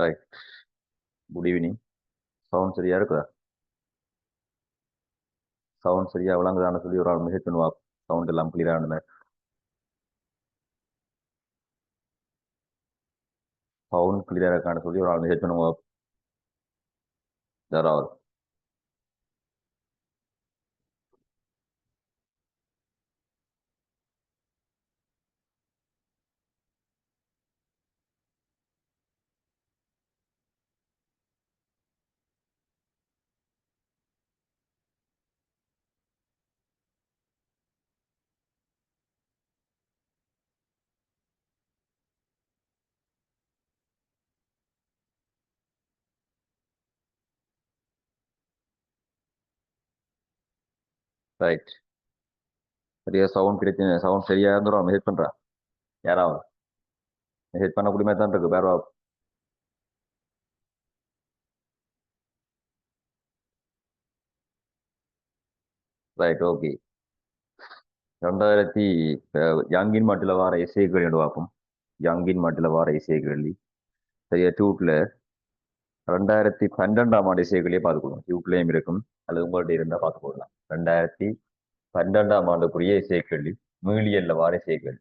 Right. Good evening. Sound சரியா இருக்குதா? Sound சரியா விளங்குதான்னு சொல்லி ஒரு ஆள் மெசேஜ் பண்ணுவா. சவுண்ட் எல்லாம் கிளியரான சவுண்ட் கிளியரா இருக்கான்னு சொல்லி ஒரு ஆள் மெசேஜ் பண்ணுவா. யாராவது ரைட். சரியா சவுண்ட் கிடைச்சு சவுண்ட் சரியா இருந்துடும் மெசேஜ் பண்றா. யாராவது மெசேஜ் பண்ணக்கூடிய மாதிரி தான் இருக்கு. வேற ரைட். ஓகே. 2000 யங்கின் மாட்டில் வார இசை கேள்வி பார்ப்போம். யங்கின் மாட்டில் வார இசை கேள்வி சரியா டியூட்ல 2012ஆம் ஆண்டு இசை கேள்வியை பார்த்துக்கொள்ளும். டியூட்லயும் இருக்கும் அல்லது உங்கள்ட்ட இருந்தா பார்த்துக்கொள்ளலாம். 2012ஆம் ஆண்டுக்குரிய இசை கேள்வி மீளியல்ல வார இசை கேள்வி.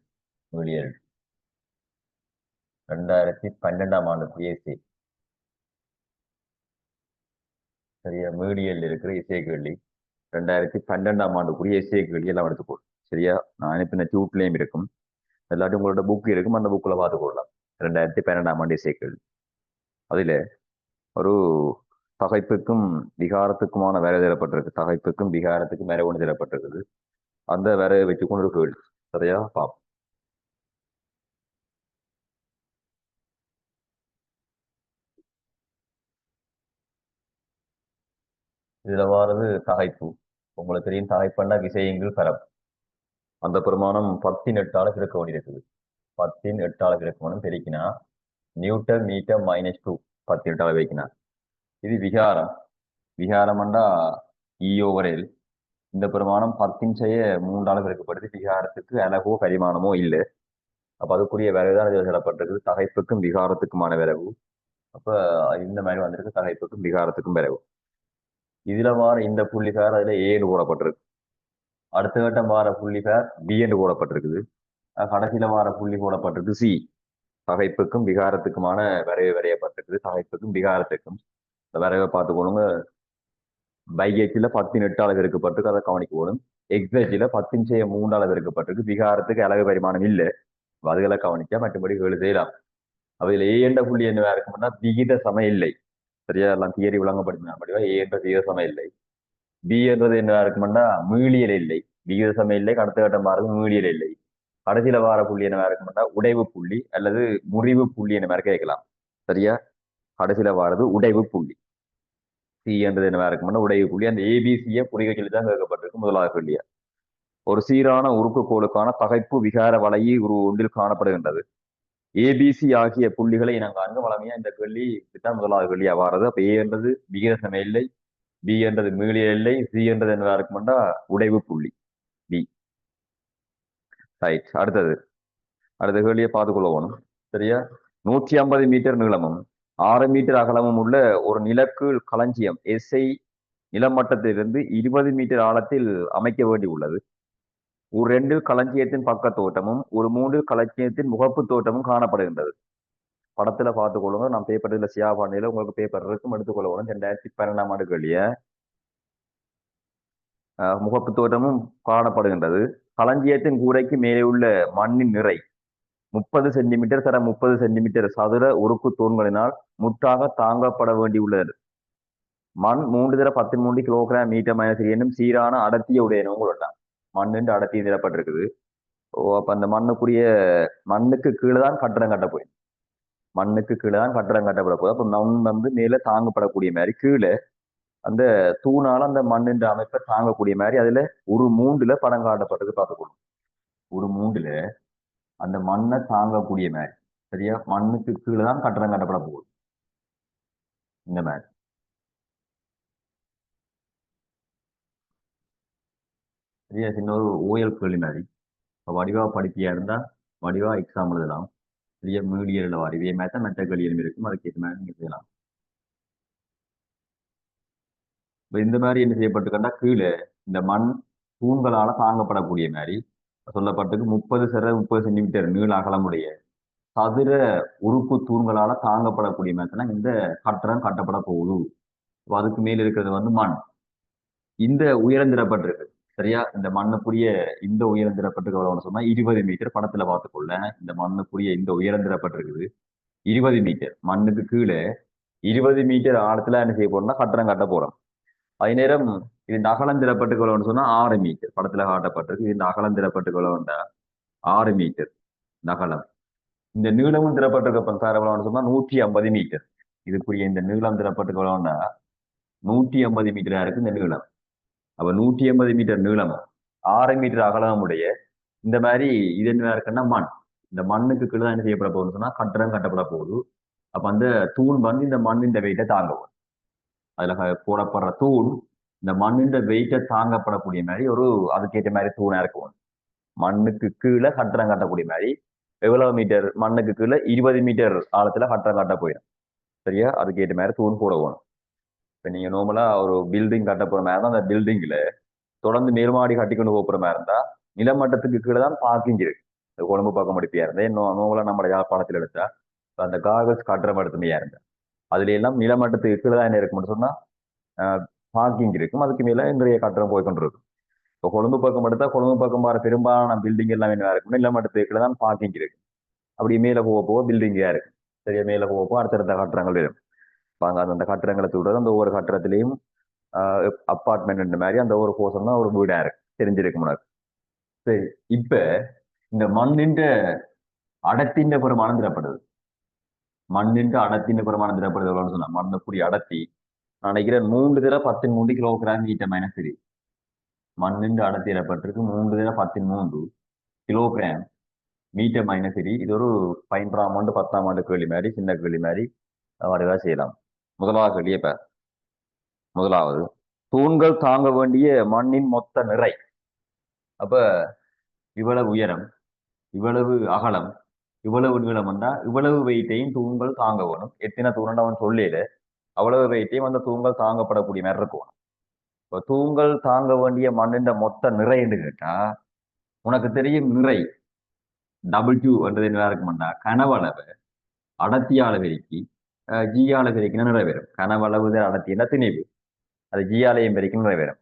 மீளியல் 2012ஆம் ஆண்டுக்குரிய இசை சரியா மீடியல் இருக்கிற இசை கேள்வி 2012ஆம் ஆண்டுக்குரிய இசை கேள்வி எல்லாம் எடுத்துக்கொள்ளும். சரியா நான் அனுப்பின டியூட்லயும் இருக்கும். எல்லாத்தையும் உங்களோட புக் இருக்கும். அந்த புக்கில் பார்த்துக்கொள்ளலாம். 2012ஆம் ஆண்டு இசை கேள்வி. அதுல ஒரு தகைப்புக்கும் விகாரத்துக்குமான வேலை தரப்பட்டிருக்கு. தகைப்புக்கும் விகாரத்துக்கும் வேற ஒன்று தரப்பட்டிருக்குது. அந்த வேலையை வச்சுக்கொண்டு ஒரு கேள்வி. சரியா பார்ப்போம். இதுல வாரது தகைப்பு. உங்களுக்கு தெரியும் தகைப்புன்னா விசயங்கள் பரப்பு. அந்த பிரமாணம் 10 கிழக்க வேண்டி இருக்குது. 10 கிழக்கு பெருக்கினா நியூட்டன் மீட்டர் -2 10 வைக்கினா இது விகாரம். விகாரம்ண்டா ஈயோவரையில் இந்த பிரமாணம் 10 செய்ய 3 பெருக்கப்படுது. விகாரத்துக்கு அலகோ பரிமாணமோ இல்லை. அப்ப அதுக்குரிய விரைவுதான் இதில் சொல்லப்பட்டிருக்கு. தகைப்புக்கும் விகாரத்துக்குமான விரைவு. அப்ப இந்த மாதிரி வந்திருக்கு. தகைப்புக்கும் விகாரத்துக்கும் விரைவு. இதுல வார இந்த புள்ளிகார் அதுல ஏன்னு போடப்பட்டிருக்கு. அடுத்த கட்டம் வார புள்ளிகார் பி என்று போடப்பட்டிருக்குது. கடைசியில வார புள்ளி போடப்பட்டிருக்கு சி. தகைப்புக்கும் விகாரத்துக்குமான வரைவு வரையப்பட்டிருக்குது. தகைப்புக்கும் விகாரத்துக்கும் இந்த வரைவை பார்த்துக்கொள்ளுங்க. பைகேச்சில் 10 இருக்கப்பட்டிருக்கு. அதை கவனிக்கணும். எக்ஸைட்டில் 10 செய்ய 3 இருக்கப்பட்டிருக்கு. விகாரத்துக்கு அழகு பரிமாணம் இல்லை. அதுகளை கவனிச்சா மற்றபடி ஏழு செய்யலாம். அவையில் ஏ என்ற புள்ளி என்ன இருக்கும்னா விகித சம இல்லை. சரியா எல்லாம் தியரி விளங்கப்படுத்தினா படிவா ஏ என்ற விகித சம இல்லை. பி என்றது என்ன இருக்கும்னா மீளியல் இல்லை. விகித சம இல்லை. அடுத்த கட்டம் பாருங்க மீளியல் இல்லை. கடைசியில வார புள்ளி என்ன இருக்கும்னா உடைவு புள்ளி அல்லது முறிவு புள்ளி என்ன மாதிரி கேட்கலாம். சரியா கடைசியில வாரது உடைவு புள்ளி. சி என்றது என்ன இருக்கும்னா உடைவு புள்ளி. அந்த ஏபிசியை குறிக சொல்லி தான் கேட்கப்பட்டிருக்கு முதலாவது புள்ளியா. ஒரு சீரான உறுப்பு கோளுக்கான தகைப்பு விகார வலையை ஒரு ஒன்றில் காணப்படுகின்றது. ஏபிசி ஆகிய புள்ளிகளை நாங்கள் அங்கு வளமையா இந்த கேள்வி இதுதான் முதலாவது கேள்வியா வாரது. அப்ப ஏ என்றது விகித சம இல்லை, பி என்றது மீளிய இல்லை, சி என்றது என்ன இருக்கும்னா உடைவு புள்ளி பி. ரைட். அடுத்த கேள்வியை பார்த்துக்கொள்ள வேணும். சரியா 150 மீட்டர் நீளமும் 6 மீட்டர் அகலமும் உள்ள ஒரு நிலக்கீழ் களஞ்சியம் எஸ்ஐ நிலமட்டத்திலிருந்து 20 மீட்டர் ஆழத்தில் அமைக்க வேண்டி உள்ளது. ஒரு 2 களஞ்சியத்தின் பக்க தோட்டமும் ஒரு 3 களஞ்சியத்தின் முகப்பு தோட்டமும் காணப்படுகின்றது. படத்துல பார்த்துக்கொள்ளுங்க. நான் பேப்பர் இதுல சியா பாண்டியில உங்களுக்கு பேப்பர் இருக்கும் எடுத்துக்கொள்ளணும். 2012ஆம் ஆண்டு கேள்விய முகப்பு தோட்டமும் காணப்படுகின்றது. களஞ்சியத்தின் கூரைக்கு மேலே உள்ள மண்ணின் நிறை 30 சென்டிமீட்டர் தர 30 சென்டிமீட்டர் சதுர உறுப்பு தூண்களினால் முற்றாக தாங்கப்பட வேண்டியுள்ளது. மண் 3 தர 13 கிலோகிராம் மீட்டர் மைனஸ் என்னும் சீரான அடர்த்திய உடையனும் சொல்லட்டான். மண்ணுண்டு அடர்த்தி நிரப்பட்டிருக்குது. அப்ப அந்த மண்ணுக்கு கீழே தான் கட்டடம் கட்ட போய் மண்ணுக்கு கீழே தான் கட்டடம் கட்டப்பட போகுது. அப்ப மண் மேல தாங்கப்படக்கூடிய மாதிரி கீழே அந்த தூணால அந்த மண்ணின் அமைப்பை தாங்கக்கூடிய மாதிரி அதுல ஒரு மூண்டுல படம் காட்டப்பட்டது பார்த்துக்கணும். ஒரு மூண்டுல அந்த மண்ணை தாங்கக்கூடிய மாதிரி. சரியா மண்ணுக்கு கீழே தான் கட்டடம் கட்டப்பட போகுது. இந்த மாதிரி சரியா சின்ன ஒரு ஓயல் கேள்வி மாதிரி. வடிவா படிப்பியா இருந்தா வடிவா எக்ஸாம் எழுதலாம். பெரிய மீடியல் வாரி இதே மாதிரி தான் மெட்ட களியலும் இருக்கும். அதுக்கேற்ற மாதிரி நீங்க செய்யலாம். இப்ப இந்த மாதிரி என்ன செய்யப்பட்டிருக்கா கீழே இந்த மண் தூண்களால தாங்கப்படக்கூடிய மாதிரி சொல்லப்பட்டிருக்கு. 30 சென்டிமீட்டர் நீள அகலமுடைய சதுர உறுப்பு தூண்களால தாங்கப்படக்கூடிய மாதிரி இந்த கட்டடம் கட்டப்பட போகுது. அதுக்கு மேல இருக்கிறது வந்து மண். இந்த உயரம் திடப்பட்டிருக்கு. சரியா? இந்த மண்ணுக்குரிய இந்த உயரம் திடப்பட்டிருக்கு எவ்வளவுன்னு சொன்னா 20 மீட்டர். படத்துல பார்த்துக்கொள்ள இந்த மண்ணுக்குரிய இந்த உயரம் திடப்பட்டிருக்குது 20 மீட்டர். மண்ணுக்கு கீழே 20 மீட்டர் ஆழத்துல என்ன செய்ய போறோம்னா கட்டடம் கட்ட போறோம். அதே நேரம் இது அகலம் திடப்பட்டுக்கொள்ளணும்னு சொன்னா 6 மீட்டர். படத்துல காட்டப்பட்டிருக்கு. இந்த அகலம் திடப்பட்டுக்கொள்ளா 6 மீட்டர் அகலம். இந்த நீளமும் திடப்பட்டிருக்க சார் எவ்வளவுன்னு சொன்னா 150 மீட்டர். இதுக்குரிய இந்த நீளம் திடப்பட்டுக்கொள்ளா 150 மீட்டரா இருக்கு இந்த நீளம். அப்ப 150 மீட்டர் நீளம் 6 மீட்டர் அகலமுடைய இந்த மாதிரி இது என்ன இருக்குன்னா மண். இந்த மண்ணுக்கு கீழே என்ன செய்யப்பட போகுதுன்னு சொன்னா கட்டடம் கட்டப்பட போகுது. அப்ப அந்த தூண் வந்து இந்த மண்ணின் வெயிட்டை தாங்கும். அதுல போடப்படுற தூண் இந்த மண்ணின் வெயிட்டை தாங்கப்படக்கூடிய மாதிரி ஒரு அதுக்கேற்ற மாதிரி தூணா இருக்கும். மண்ணுக்கு கீழே கட்டடம் கட்டக்கூடிய மாதிரி எவ்வளவு மீட்டர் மண்ணுக்கு கீழே 20 மீட்டர் ஆழத்துல கட்டடம் கட்ட போயிடும். சரியா? அதுக்கேற்ற மாதிரி தூண் போடணும். இப்ப நீங்க நார்மலா ஒரு பில்டிங் கட்ட போற மாதிரி தான் அந்த பில்டிங்ல தொடர்ந்து மேல்மாடி கட்டி கொண்டு போற மாதிரி இருந்தா நிலமட்டத்துக்கு கீழே தான் பார்க்கிங் இருக்கு. கொழும்பு பக்கம் முடிப்பியா இருந்தா நோமலா நம்ம யாழ்ப்பாணத்தில் எடுத்தா அந்த காகஸ் கட்டுற இடத்துமையா இருந்தா அதுல எல்லாம் நிலமட்டத்துக்கு கீழே தான் என்ன இருக்கும்னு சொன்னா பார்க்கிங் இருக்கும். அதுக்கு மேல இன்றைய கட்டடம் போய் கொண்டிருக்கும். இப்போ கொழும்பு பக்கம் எடுத்தா கொழும்பு பக்கம் பாரு பெரும்பாலான பில்டிங் எல்லாம் என்ன இருக்கும் நிலமட்டத்துக்கு கீழே தான் பார்க்கிங் இருக்கு. அப்படி மேல போக பில்டிங்கா இருக்கு. சரியா? மேல போக அடுத்தடுத்த கட்டடங்கள் வரும். அந்த கட்டடங்களை தூடுறது அந்த ஒவ்வொரு கட்டடத்திலையும் அப்பார்ட்மெண்ட் மாதிரி அந்த ஒரு போர்ஷன் தான் ஒரு வீடா இருக்கு. தெரிஞ்சிருக்கு முன்னாடி. சரி, இப்ப இந்த மண்ணின் அடத்தின் பெருமானம் திடப்படுது. மண்ணின் அடத்தின் பெருமானம் திடப்படுது சொன்னா மண்ணுக்குரிய அடர்த்தி நான் நினைக்கிறேன் 3 கிலோகிராம் ஈட்ட மைனஸ் 3. மண்ணின் அடர்த்தி இடப்பட்டிருக்கு 3 கிலோகிராம் மீட்டர் மைனஸ் 3. இது ஒரு 5ஆம் ஆண்டு 10ஆம் ஆண்டு கேள்வி மாதிரி சின்ன கேள்வி மாதிரி வரைவா செய்யலாம். முதலாவது கேள்வி இப்ப முதலாவது தூண்கள் தாங்க வேண்டிய மண்ணின் மொத்த நிறை. அப்ப இவ்வளவு உயரம் இவ்வளவு அகலம் இவ்வளவு நீளம் வந்தா இவ்வளவு வெயிட்டையும் தூண்கள் தாங்க வேணும். எத்தனை தூண் அவன் சொல்லல அவ்வளவு வெயிட்டையும் அந்த தூண்கள் தாங்கப்படக்கூடிய மாதிரி இருக்கும். இப்போ தூண்கள் தாங்க வேண்டிய மண்ணின் மொத்த நிறை என்று கேட்டா உனக்கு தெரியும் நிறை W என்றது என்ன இருக்கும்டா கனவளவு அடர்த்தியால பெருக்கி ஜியால பெருக்கின நிறைவேறும். கனவளவு அடர்த்தினா திணிவு அது ஜியாலையும் பெருக்கி நிறைவேறும்.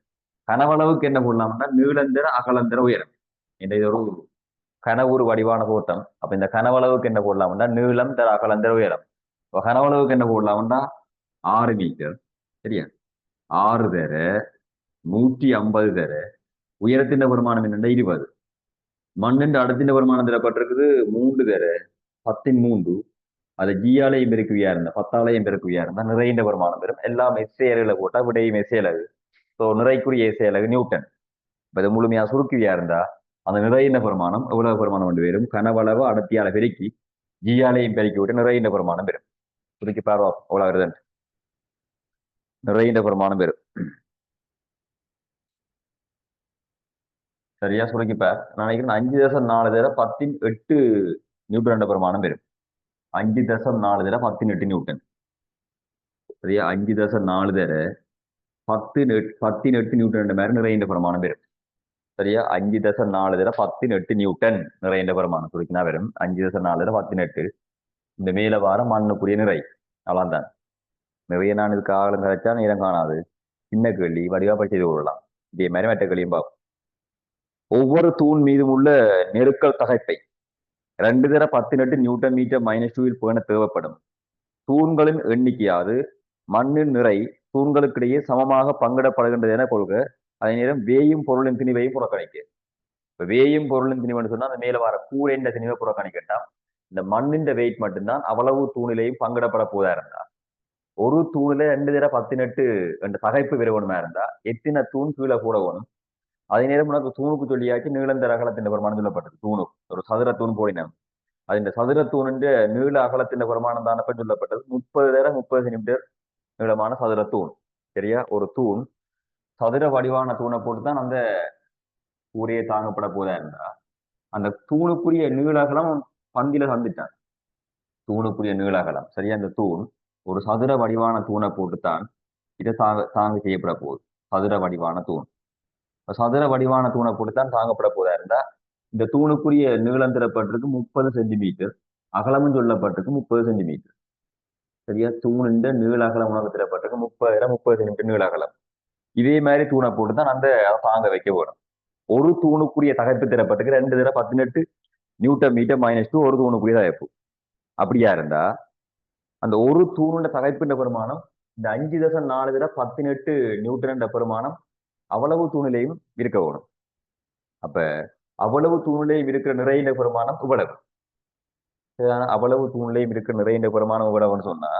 கனவளவுக்கு என்ன போடலாம்னா நீளந்திர அகலந்திர உயரம் என்ற இது ஒரு கனவுரு வடிவான தோட்டம். அப்ப இந்த கனவளவுக்கு என்ன போடலாம்னா நீளம் தர அகலந்திர உயரம். இப்போ கனவளவுக்கு என்ன போடலாம்னா 6 மீட்டர். சரியா? 6 தர 150 தர உயரத்தின் பெருமானம் என்னென்ன 20. மண்ணின் அடத்தின் பெருமானம் தரப்பட்டிருக்குது 3 தர 10 அது ஜியாலையும் பெருக்குவியா இருந்தா 10ஆலையும் பெருக்குவியா இருந்தா நிறைந்த பெருமானம் பெறும். எல்லாம் எஸ்ஏல போட்டா விடையும் எஸ்ஏலகு. So நிறைக்குரிய எஸ்ஏலகு Newton. இப்ப இது முழுமையா சுருக்குவியா இருந்தா அந்த நிறைந்த பெருமானம் எவ்வளவு பெருமானம் கொண்டு வரும் கனவளவு அடர்த்தியால பெருக்கி ஜியாலையும் பெருக்கி விட்டு நிறைந்த பெருமானம் பெறும். சுருக்கி பார்வா எவ்வளவு வருதுன்னு நிறைந்த பெருமானம் பெறும். சரியா? சுருக்கிப்பார் நான் நினைக்கிறேன் 5.4 தர 10 நியூட்டன் பெருமானம் பெறும். 5.4 தர 10 நியூட்டன். சரியா? 5.4 தர 10 நியூட்டன் மாதிரி நிறைந்த பெருமானம் பெறும். சரியா? 5.4 தர 10 நியூட்டன் நிறைந்த பெருமானம் சுருக்கினா வரும். 5.4 தர 18 இந்த மேல வார மண்ணுக்குரிய நிறை அவ்வளவுதான். நிறைய நான் இதுக்கு ஆகலம் கிடைச்சா நேரம் காணாது. சின்ன கேள்வி வடிவா செய்து கொள்ளலாம். இதே மாதிரி மற்ற கேள்வியும் பார்ப்போம். ஒவ்வொரு தூண் மீதும் உள்ள நெருக்கல் தகைப்பை 2 தர 18 நியூட்டன் மீட்டர் -2 பேண தேவைப்படும். தூண்களின் எண்ணிக்கையாவது மண்ணின் நிறை தூண்களுக்கிடையே சமமாக பங்கிடப்படுகின்றது என கொள்க. அதே நேரம் வேயும் பொருளின் திணிவையும் புறக்கணிக்க. இப்ப வேயும் பொருளின் திணிவுன்னு சொன்னா அந்த மேல வர கூரைன்ற திணிவை புறக்கணிக்கட்டாம். இந்த மண்ணின் வெயிட் மட்டும்தான் அவ்வளவு தூணிலையும் பங்கிடப்பட போதா இருந்தா ஒரு தூணில 2 தர 18 என்ற தகைப்பு விரவணுமா இருந்தா எத்தனை தூண் கீழே கூட வேணும். அதே நேரம் உனக்கு தூணுக்கு சொல்லியாச்சு நீளந்தர அகலத்தின் பிரமாணம் சொல்லப்பட்டது. தூணு ஒரு சதுர தூண் போடினம் அது இந்த சதுர தூணின் நீள அகலத்தின் பிரமாணம் தானப்ப சொல்லப்பட்டது 30 தர 30 சென்டிமீட்டர் நீளமான சதுர தூண். சரியா? ஒரு தூண் சதுர வடிவான தூணை போட்டுதான் அந்த கூரையை தாங்கப்பட போதா இருந்தா அந்த தூணுக்குரிய நீள அகலம் பந்தில சந்திட்டான். தூணுக்குரிய நீள அகலம். சரியா? அந்த தூண் ஒரு சதுர வடிவான தூணை போட்டுத்தான் இதை தாங்க செய்யப்பட போகுது. சதுர வடிவான தூண். சதுர வடிவான தூணை போட்டுத்தான் தாங்கப்பட போதா இருந்தா இந்த தூணுக்குரிய நீளம் தரப்பட்டிருக்கு 30 சென்டிமீட்டர், அகலமும் சொல்லப்பட்டிருக்கு 30 சென்டிமீட்டர். சரியா? தூணிന്റെ நீள அகலம் உனக்கு தரப்பட்டிருக்கு 30 சென்டிமீட்டர் நீள அகலம். இதே மாதிரி தூணை போட்டுதான் அந்த தாங்க வைக்க வேணும். ஒரு தூணுக்குரிய தகைப்பு தரப்பட்டிருக்கு 2 நியூட்டன் மீட்டர் -2 ஒரு தூணுக்குரிய தகைப்பு. அப்படியா இருந்தா அந்த ஒரு தூணுண்ட தகைப்பின் பெருமானம் இந்த 5.4 நியூட்டன் பெருமானம் அவ்வளவு தூணிலையும் இருக்க வேணும். அப்ப அவ்வளவு தூணிலையும் இருக்கிற நிறைந்த பெருமானம் இவ்வளவு. அவ்வளவு தூணிலையும் இருக்கிற நிறைந்த பெருமானம் இவ்வளவுன்னு சொன்னா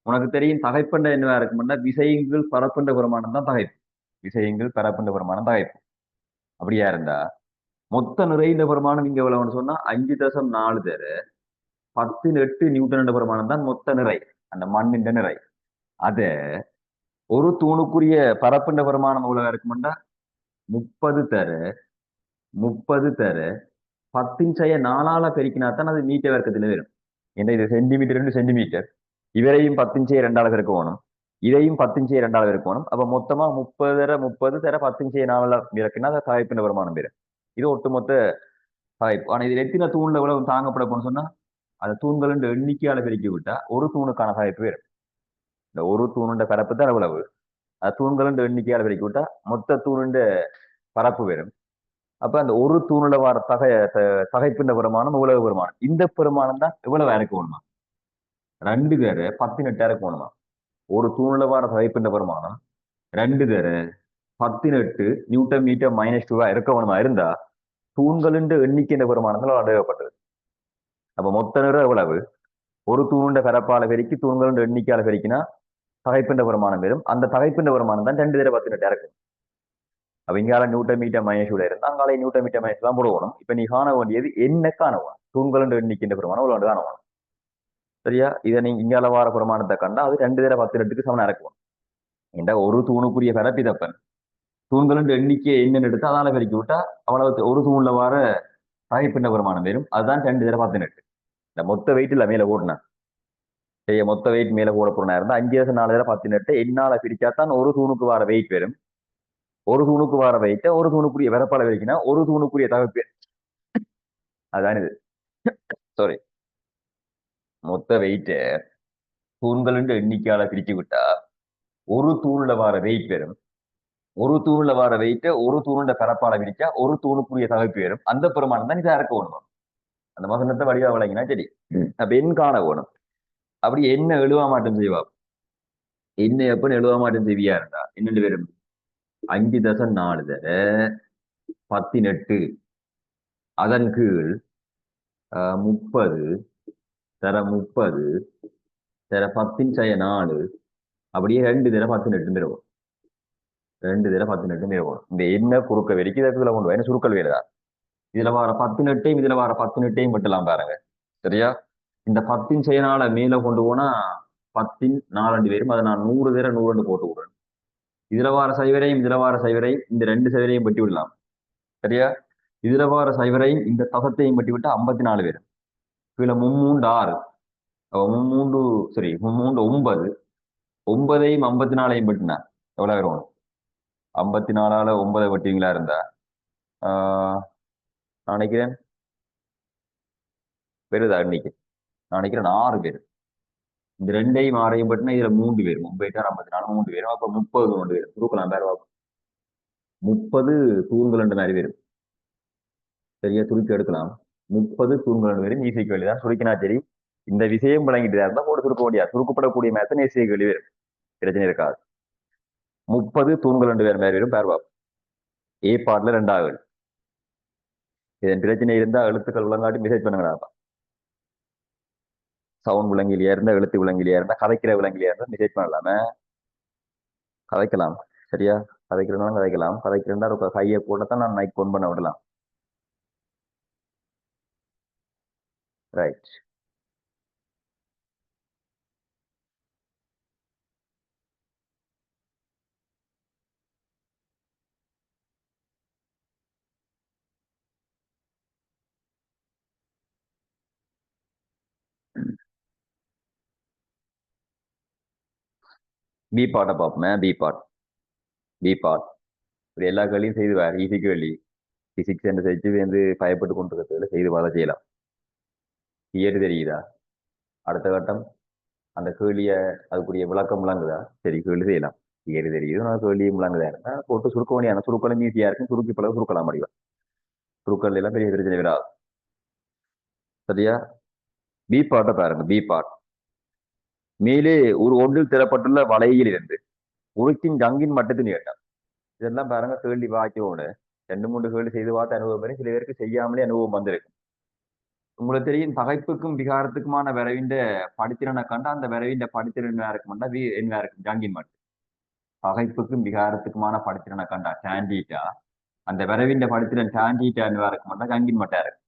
உனக்கு தெரியும் தகைப்பண்ட என்னவா இருக்கும்னா விசையங்கள் பரப்புண்ட பெருமானம் தான் தகைப்பு. விசையங்கள் பரப்புண்ட பெருமானம் தகைப்பு. அப்படியா இருந்தா மொத்த நிறைந்த பெருமானம் இங்க எவ்வளவுன்னு சொன்னா 5.4 தர 10 நியூட்டன் பெருமானம் தான் மொத்த நிறை, அந்த மண்ணின் நிறை. அத ஒரு தூணுக்குரிய பரப்புண்ட பெருமானம் எவ்வளவு இருக்கும்னா 30 தர 10⁴ பெருக்கினாத்தான் அது மீட்டர் வர்க்கத்துல வரும். ஏன்னா இது சென்டிமீட்டர் சென்டிமீட்டர், இவரையும் 10⁻² பெருக்கணும், இதையும் 10⁻² பெருக்கணும். அப்ப மொத்தமா 30 தர 30 தர 10⁻4 பெருக்கினா அது தகைப்பின பெருமானம் வரும். இது ஒட்டுமொத்த தகைப்பு. ஆனா இது எத்தனை தூண்ல எவ்வளவு தாங்கப்பட போன்னு சொன்னா அந்த தூண்களின் எண்ணிக்கையால பெருக்கி விட்டா ஒரு தூணுக்கான தகைப்பு வரும். இந்த ஒரு தூணுண்ட பரப்பு தான் எவ்வளவு, அது தூண்களின் எண்ணிக்கையால பெருக்கி விட்டா மொத்த தூணுண்ட பரப்பு வரும். அப்ப அந்த ஒரு தூணுல வர தகைப்பின் பெருமானம் இவ்வளவு பெருமானம். இந்த பெருமானம் தான் இவ்வளவு இறக்கணுமா 2 தர 18 இறக்கணுமா. ஒரு தூணுல வர தகைப்பின் பெருமானம் 2 தர 18 நியூட்டன் மீட்டர் -2 இருக்கணுமா இருந்தா தூண்களின் எண்ணிக்கை பெருமானங்கள் அடையப்பட்டது. அப்ப மொத்த நிறம் எவ்வளவு, ஒரு தூணுண்ட பரப்பால பெருக்கி தூண்களின் எண்ணிக்கையால பெருக்கினா தகைப்பின் பெருமானம் வரும். அந்த தகைப்பின் பெருமானம் தான் 2 தர 18 இறக்கும். அப்ப இங்கால நியூட்டன் மீட்டர் -2 இருந்தா அங்கால நியூட்டன் மீட்டர் -2 தான் போடணும். இப்ப நீ காண வேண்டியது என்ன காணணும், தூண்களின் எண்ணிக்கின்ற பெருமானம் இவ்வளவு காணணும். சரியா? இதை நீங்க இங்கால வார பெருமானத்தை கண்டா அது 2 தர 18 சமம் இறக்கும். ஏண்டா ஒரு தூணுக்குரிய பரப்பி தப்பன் தூண்களின் எண்ணிக்கை என்னன்னு எடுத்து அதால பெருக்கி விட்டா அவ்வளவு ஒரு தூண்ல வார தகைப்பின் பெருமானம் வரும். அதுதான் 2 தர 18. இந்த மொத்த வெயிட் இல்ல மேல ஓடுனா சரியா, மொத்த வெயிட் மேல போட போறனா இருந்தா 5.4 தர 18 என்னால பிரிச்சாதான் ஒரு தூணுக்கு வார வெயிட் வரும். ஒரு தூணுக்கு வார வெயிட்ட ஒரு தூணுக்குரிய வரப்பால வைக்கினா ஒரு தூணுக்குரிய தகப்பு. அதான் இது. சாரி, மொத்த வெயிட்ட தூண்களின் எண்ணிக்கையால பிரிச்சு விட்டா ஒரு தூண்ல வார வெயிட் வரும். ஒரு தூண்ல வார வெயிட்ட ஒரு தூணுண்ட பரப்பால பிரிச்சா ஒரு தூணுக்குரிய தகப்பு வரும். அந்த பெருமானம் தான் இதை இறக்க வேணும். அந்த வசனத்தை வடிவா வழங்கினா சரி. அப்ப எண் காண வேணும். அப்படி என்ன எழுவ மாட்டோம் செய்வா, என்ன எப்பன்னு எழுவ மாட்டோம் செய்வியா இருந்தா என்னென்னு வரும் 5.4 தர 18 அதன் கீழ் 30 தர 30 தர 10⁻4 அப்படியே 2 தர 18 வரும். 2 தர 18 வரும். இந்த என்ன குறுக்க வரைக்கும் இதுல கொண்டு வர சுருக்கல் வேலைதான். இதுல வர 18 இதுல வர 18 மட்டும் பாருங்க. சரியா? இந்த 10⁻4 மேல கொண்டு போனா 10⁻4 வரும். அதை நான் 100 தர 100 போட்டு விடுறேன். இதுல வார சைவரையும் இதுல வார சைவரையும் இந்த 2 சைவரையும் வெட்டி விடலாம். சரியா? இதுல வார சைவரையும் இந்த தசத்தையும் வெட்டி விட்டா 54 வரும். கீழே 3 6 3 சரி 3 9 9ஐயும் 54ஐயும் வெட்டினா எவ்வளவு வரும், 54ஆல 9 வெட்டிங்களா இருந்தா நான் நினைக்கிறேன் பெருதா இன்னைக்கு நான் நினைக்கிறேன் 6 பேர். இந்த 2ஐயும் 6ஐயும் பட்டினா இதுல 3 பேர் 38 54 3 பேரும் அப்ப 30 கொண்டு பேரும் சுருக்கலாம். பேர் 30 தூண்கள் ரெண்டு மாதிரி பேரும். சரியா? சுருக்கி எடுக்கலாம். 30 தூண்கள் ரெண்டு பேரும் ஈஸை கேள்வி தான். சுருக்கினா சரி. இந்த விஷயம் விளங்கிட்டு இருந்தா போட்டு சுருக்க முடியாது. சுருக்கப்படக்கூடிய மேத்தன் ஈஸை கேள்வி வரும், பிரச்சனை இருக்காது. 30 தூண்கள் ரெண்டு பேர் மாதிரி வரும். பேர் ஏ பாட்ல 2ஆவது. இதன் பிரச்சனை இருந்தா எழுத்துக்கள் விளங்காட்டி மெசேஜ் பண்ணுங்கடா. சவுண்ட் விளங்கிலியா இருந்தா எழுத்து விளங்கிலியா இருந்தா கதைக்கிற விளங்கிலியா இருந்தா மெசேஜ் பண்ணலாமே. கதைக்கலாம். சரியா? கதைக்கிறதுனாலும் கதைக்கலாம். கதைக்கிறதா ஒரு கையை போட்டதான் நான் மைக் ஃபோன் பண்ண விடலாம். ரைட். பி பாட்டை பார்ப்போமே. பி பாட் இப்படி எல்லா கேள்வியும் செய்து வேறு ஈஸி கேள்வி. பிசிக்ஸ் என்று செஞ்சு வந்து பயப்பட்டு கொண்டிருக்கிறதுல செய்து பார்த்து செய்யலாம். தியரி தெரியுதா? அடுத்த கட்டம் அந்த கேள்விய அதுக்குரிய விளக்கம் விளங்குதா? சரி, கேள்வி செய்யலாம். தியரி தெரியுது, நான் கேள்வி விளங்குதா இருந்தா போட்டு சுருக்க வேண்டிய சுருக்களும் ஈஸியா இருக்கும். சுருக்கி பிறகு சுருக்கலாம் முடியும். சுருக்கல் எல்லாம் பெரிய பிரச்சனை வராது. சரியா? பி பாட்டை பாருங்க. பி பாட் மேலே ஒரு ஒன்றில் திறப்பட்டுள்ள வலையில் இருந்து உருக்கின் ஜங்கின் மட்டத்தின் கேட்டான். இதெல்லாம் பாருங்க கேள்வி வாக்கியோட 2 3 கேள்வி செய்து பார்த்து அனுபவம் பெறும். சில பேருக்கு செய்யாமலே அனுபவம் வந்திருக்கு. உங்களுக்கு தெரியும் தகைப்புக்கும் விகாரத்துக்குமான விரைவின் படித்திறனை கண்டா அந்த விரைவின் படித்திறன் என்ன இருக்கும்டா என்ன இருக்கும் ஜாங்கின் மட்டு. தகைப்புக்கும் விகாரத்துக்குமான படித்திறனை கண்டா டான்டீட்டா அந்த விரைவின் படித்திறன் டான்டீட்டா என்ன இருக்கும்டா ஜாங்கின் மட்டா இருக்கு.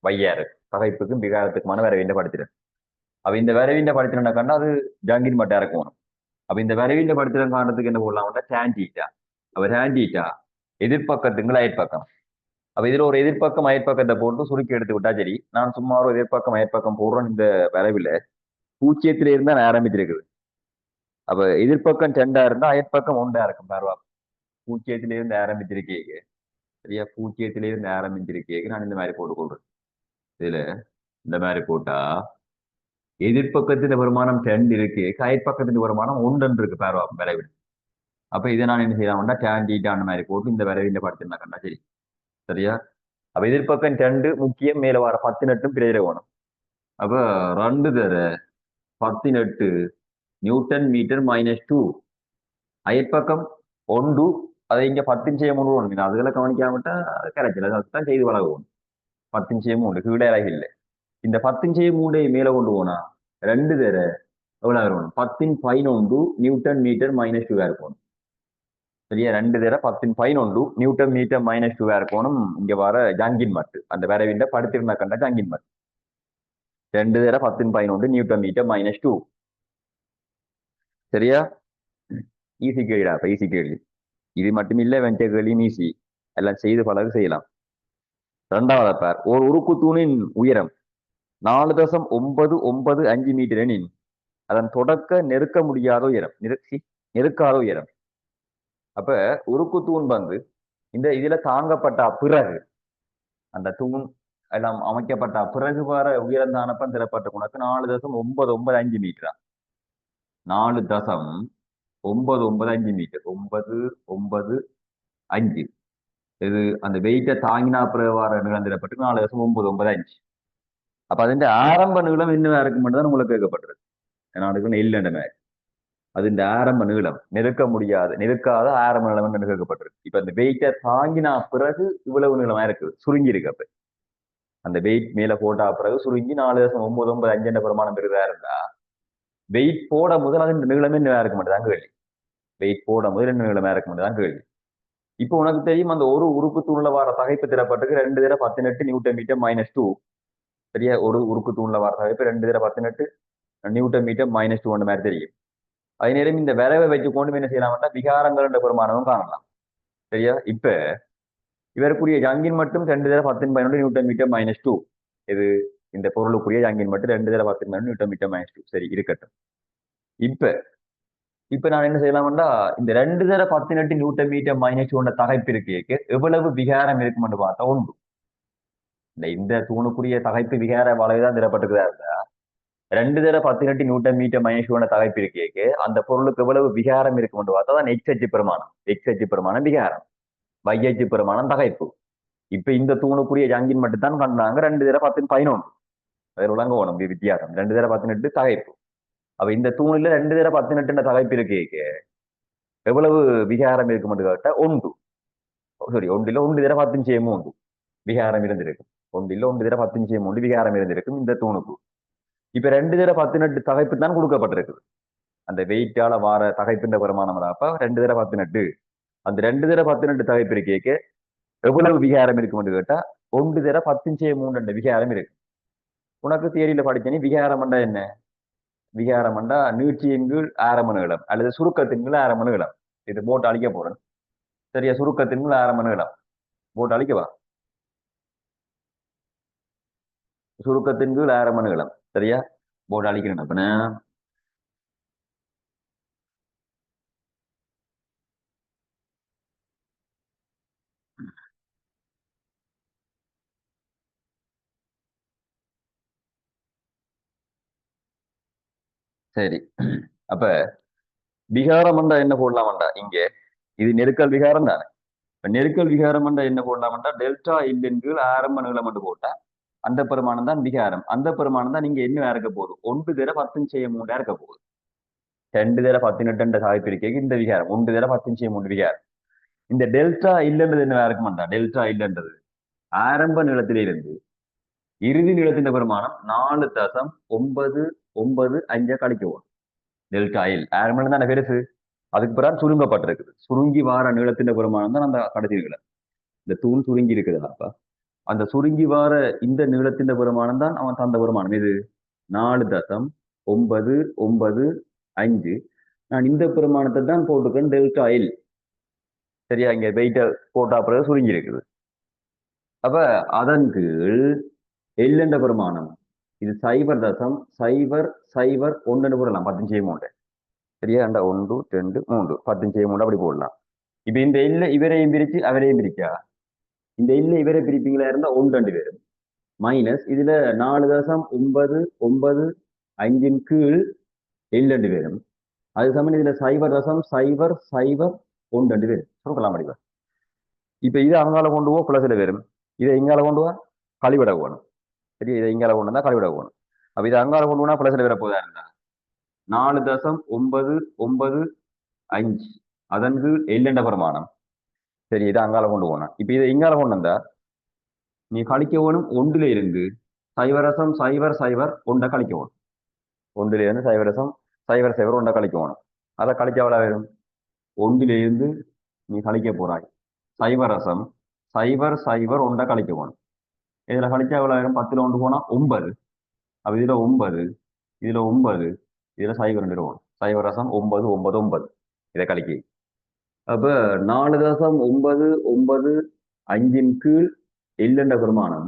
வையா இருக்கு தகைப்புக்கும் விகாரத்துக்குமான விரைவின் படித்திறன். அப்ப இந்த விரைவின் படித்திறனை கண்டா அது ஜாங்கின் மட்டா இருக்கும். அப்ப இந்த விரைவின் படித்திறன் காண்றதுக்கு என்ன போடலாம்டா டான்டீட்டா. அப்ப டான்டீட்டா எதிர்பக்கத்துக்கு அயற்பக்கம். அப்ப இதுல ஒரு எதிர்ப்பக்கம் அயற்பக்கத்தை போட்டு சுருக்கி எடுத்து விட்டா சரி. நான் சும்மா ஒரு எதிர்ப்பக்கம் அயற்பக்கம் போடுறேன். இந்த வரைவில் பூஜ்ஜியத்தில இருந்தா நான் ஆரம்பிச்சிருக்குது. அப்ப எதிர்ப்பக்கம் 2 இருந்தா அயற்பக்கம் 1 இருக்கும். பரவா பூஜ்ஜியத்தில இருந்து ஆரம்பிச்சிருக்கேங்க. சரியா? பூஜ்ஜியத்தில இருந்து ஆரம்பிச்சிருக்கேங்க. நான் இந்த மாதிரி போட்டுக்கொள்றேன். இதுல இந்த மாதிரி போட்டா எதிர்ப்பக்கத்தின் வருமானம் 2 இருக்கு, அயற்பக்கத்தின் வருமானம் 1 இருக்கு. பரவா வரைவில். அப்ப இதை நான் என்ன செய்யலாம்டா டேன் டீட்டான மாதிரி போட்டு இந்த வரைவில் படுத்திருந்தா கண்டா சரி. சரியா? அப்ப எதிர்ப்பக்கம் 2 முக்கியம். மேல வர 10 நட்டும் பிழையில வேணும். அப்ப 2 தர 18 நியூட்டன் மீட்டர் -2. அயற்பக்கம் 1. அதை இங்க 10 செய்ய முழுவதும் அதுகளை கவனிக்காமட்டா கிடைச்சல. அதுதான் செய்து வளரும். 10 செய்ய 3 கீழே இல்லை. இந்த 10 செய்ய 3 மேல கொண்டு போனா 2 தர எவ்வளவு இருக்கணும்? 10 நியூட்டன் மீட்டர் -2 இருக்கணும். சரியா? 2 தர 10 நியூட்டன் மீட்டர் -2 இருக்கணும். இங்க வர ஜாங்கின் மட்டு அந்த வரைவிண்ட படுத்திருந்தா கண்ட ஜாங்கின் மட்டு 2 தர 10 நியூட்டன் மீட்டர் -2. சரியா? ஈஸி கேள்விடா. ஈஸி கேள்வி. இது மட்டும் இல்ல, வெஞ்ச கேள்வியும் ஈஸி. எல்லாம் செய்து பழகு செய்யலாம். 2வது பார். ஒரு உருக்கு தூணின் உயரம் 4.995 மீட்டர் எனின் அதன் தொடக்க நெருக்க முடியாத உயரம் நெருக்காத உயரம். அப்ப உருக்கு தூண் வந்து இந்த இதுல தாங்கப்பட்ட பிறகு அந்த தூண் எல்லாம் அமைக்கப்பட்ட பிறகு வர உயரம் தானப்பன் திறப்பட்ட குணக்கு 4.995 மீட்டரா. 4.995 மீட்டர். 995 இது அந்த வெயிட்டை தாங்கினா பிறகு வர நீளம் திறப்பட்டு 4.995. அப்ப അതിന്റെ ஆரம்ப நீளம் என்ன இருக்கும் தான் உங்களுக்கு கேட்கப்பட்டிருக்கு. ஏன்னா இல்லைன்ற மாதிரி அது இந்த ஆரம்ப நீளம் நெருக்காத ஆரம்ப நீளம் என்று கேட்கப்பட்டிருக்கு. இப்ப அந்த வெயிட்டை தாங்கினா பிறகு இவ்வளவு நீளமா இருக்கு, சுருங்கி இருக்கு. அப்ப அந்த வெயிட் மேல போட்டா பிறகு சுருங்கி 4.995 பிரமாணம் பெருதா இருந்தா வெயிட் போட முதல் அதன் நீளமே என்ன இருக்க மாட்டேதான் கேள்வி. வெயிட் போட முதல் என்ன நீளமா இருக்க மாட்டேதான் கேள்வி. இப்போ உனக்கு தெரியும் அந்த ஒரு உறுப்பு தூண்ல வர தகைப்பு திறப்பட்டுக்கு 2 தர 18 நியூட்டன் மீட்டர் -2. சரியா? ஒரு உறுப்பு தூண்ல வர தகைப்பு 2 தர 18 நியூட்டன் மீட்டர் -2 மாதிரி தெரியும். அதே நேரம் இந்த விரைவை வச்சுக்கொண்டு என்ன செய்யலாம்னா விகாரங்கள் என்ற பெருமானமும் காணலாம். சரியா? இப்ப இவருக்குரிய ஜங்கின் மட்டும் 2 தர 10 நியூட்டன் மீட்டர் -2. இது இந்த பொருளுக்குரிய ஜங்கின் மட்டும் 2 தர 10 நியூட்டன் மீட்டர் -2. சரி, இருக்கட்டும். இப்ப நான் என்ன செய்யலாம்டா இந்த 2 தர 18 நியூட்டன் மீட்டர் -2 தகைப்பு இருக்கேக்கு எவ்வளவு விகாரம் இருக்கும்னு பார்த்தா உண்டு. இந்த தூணுக்குரிய தகைப்பு விகார வளைவுதான் திறப்பட்டுக்குதா இருந்தா 2 தர 18 நியூட்டன் மீட்டர் -2 தகைப்பு இருக்கேக்கு அந்த பொருளுக்கு எவ்வளவு விகாரம் இருக்கும்னு பார்த்தா தான் எக்ஸ் அச்சு பிரமாணம் விகாரம், y அச்சு பிரமாணம் தகைப்பு. இப்ப இந்த தூணுக்குரிய ஜங்கின் மட்டும் தான் கண்டாங்க 2 தர 10 அதில் உலங்க போனோம் வித்தியாசம். 2 தர 18 தகைப்பு. அப்ப இந்த தூணில 2 தர 18 தகைப்பு இருக்கேக்கு எவ்வளவு விகாரம் இருக்கும் கேட்டா 1. சாரி, 1 தர 10 விகாரம் இருந்திருக்கும். 1 தர 10 விகாரம் இருந்திருக்கும் இந்த தூணுக்கு. இப்ப 2 தர 18 தகைப்பு தான் கொடுக்கப்பட்டிருக்கு. அந்த வெயிட்டால வார தகைப்பின் பிரமாணம். அப்ப 2 தர 18 அந்த 2 தர 18 தகைப்பு இருக்கேக்க எவ்வளவு விகாரம் இருக்கும் கேட்டா 1 தர 10 விகாரம் இருக்கு. உனக்கு தியரியில படிச்சனே விகாரம் என்ன? விகாரம் நீட்சியின் கீழ் ஆரம்ப நீளம் அல்லது சுருக்கத்தின் கீழ் ஆரம்ப நீளம். இது போட்டு அழிக்க போறேன். சரியா? சுருக்கத்தின் கீழ் ஆரம்ப நீளம் போட்டு அழிக்கவா? சுருக்கத்தின் கீழ் ஆரம்ப நீளம். சரியா? போட்டு அழிக்கிறேன். அப்ப சரி. அப்ப விகாரம்ண்டா என்ன போடலாம்டா இங்க? இது நெருக்கல் விகாரம் தானே. இப்ப நெருக்கல் விகாரம்ண்டா என்ன போடலாம்டா? டெல்டா இல்லின் கீழ் ஆரம்ப நீளம் என்று போட்டா அந்த பெருமானம் தான் விகாரம். அந்த பெருமானம் தான் நீங்க என்ன இருக்க போகுது? 1 தர 10 இருக்க போகுது. 2 தர 18 சாய்ப்பிருக்கேக்கு இந்த விகாரம் 1 தர 10 விகாரம். இந்த டெல்டா இல்லைன்றது என்ன இருக்குமாண்டா? டெல்டா இல்லைன்றது ஆரம்ப நிலத்திலிருந்து இறுதி நிலத்தின் பெருமானம் 4.995 கழிக்கவும். டெல்டா இல் ஆரம்ப தானே பெருசு. அதுக்கு பிறகு சுருங்கப்பட்டிருக்குது. சுருங்கி வார நீளத்தின் பெருமானம் தான் அந்த கடைசி நீளம். இந்த தூண் சுருங்கி இருக்குதுப்பா. அந்த சுருங்கி வார இந்த நீளத்தின் பெருமானம் தான் அவன் தந்த பெருமானம். இது 4.995. நான் இந்த பெருமானத்தை தான் போட்டுக்கேன் டெல்டா இல். சரியா? இங்க வெயிட்ட போட்டா பிறகு சுருங்கி இருக்குது. அப்ப அதன் கீழ் எல் என்ற பெருமானம் இது 0.0001 போடலாம். 10 சரியா? 1 2 3 10 அப்படி போடலாம். இப்ப இந்த எல்ல இவரையும் பிரிச்சு அவரையும் பிரிக்கா. இந்த எல்ல இவரை பிரிப்பீங்களா இருந்தா 1 பேரும் மைனஸ் இதுல 4.995 கீழ் எல் பேரும் அது சமயம் இதுல 0.0001 பேரும் சுருக்கலாம் முடியும். இப்ப இது அங்கால கொண்டு போ பிளஸ்ல வரும். இதை இங்கால கொண்டு வா கழிவிட போகணும். சரி, இதை இங்கால கொண்டு வந்தா கழிவிட போகணும். அப்ப இதை அங்கால கொண்டு போனா பிளஸ்ல வர போதா இருந்தா 4.995 அதன் கீழ் எல் என்ற பிரமாணம். சரி, இதை அங்கால கொண்டு போனா இப்ப இதை இங்கால கொண்டு வந்தா நீ கழிக்க வேணும் 1 0.0001 கழிக்க வேணும். 1 0.0001 கழிக்க வேணும். அதை கழிக்க எவ்வளவு வரும்? 1 நீ கழிக்க போறாய் 0.0001 கழிக்க வேணும். இதுல கழிச்சா எவ்வளவு வரும்? 10ல 1 போனா 9. அப்ப இதுல 9, இதுல 9, இதுல 0 வரும். 0.999 இதை கழிக்க. அப்ப 4.995 கீழ் எல் என்ற பெருமானம்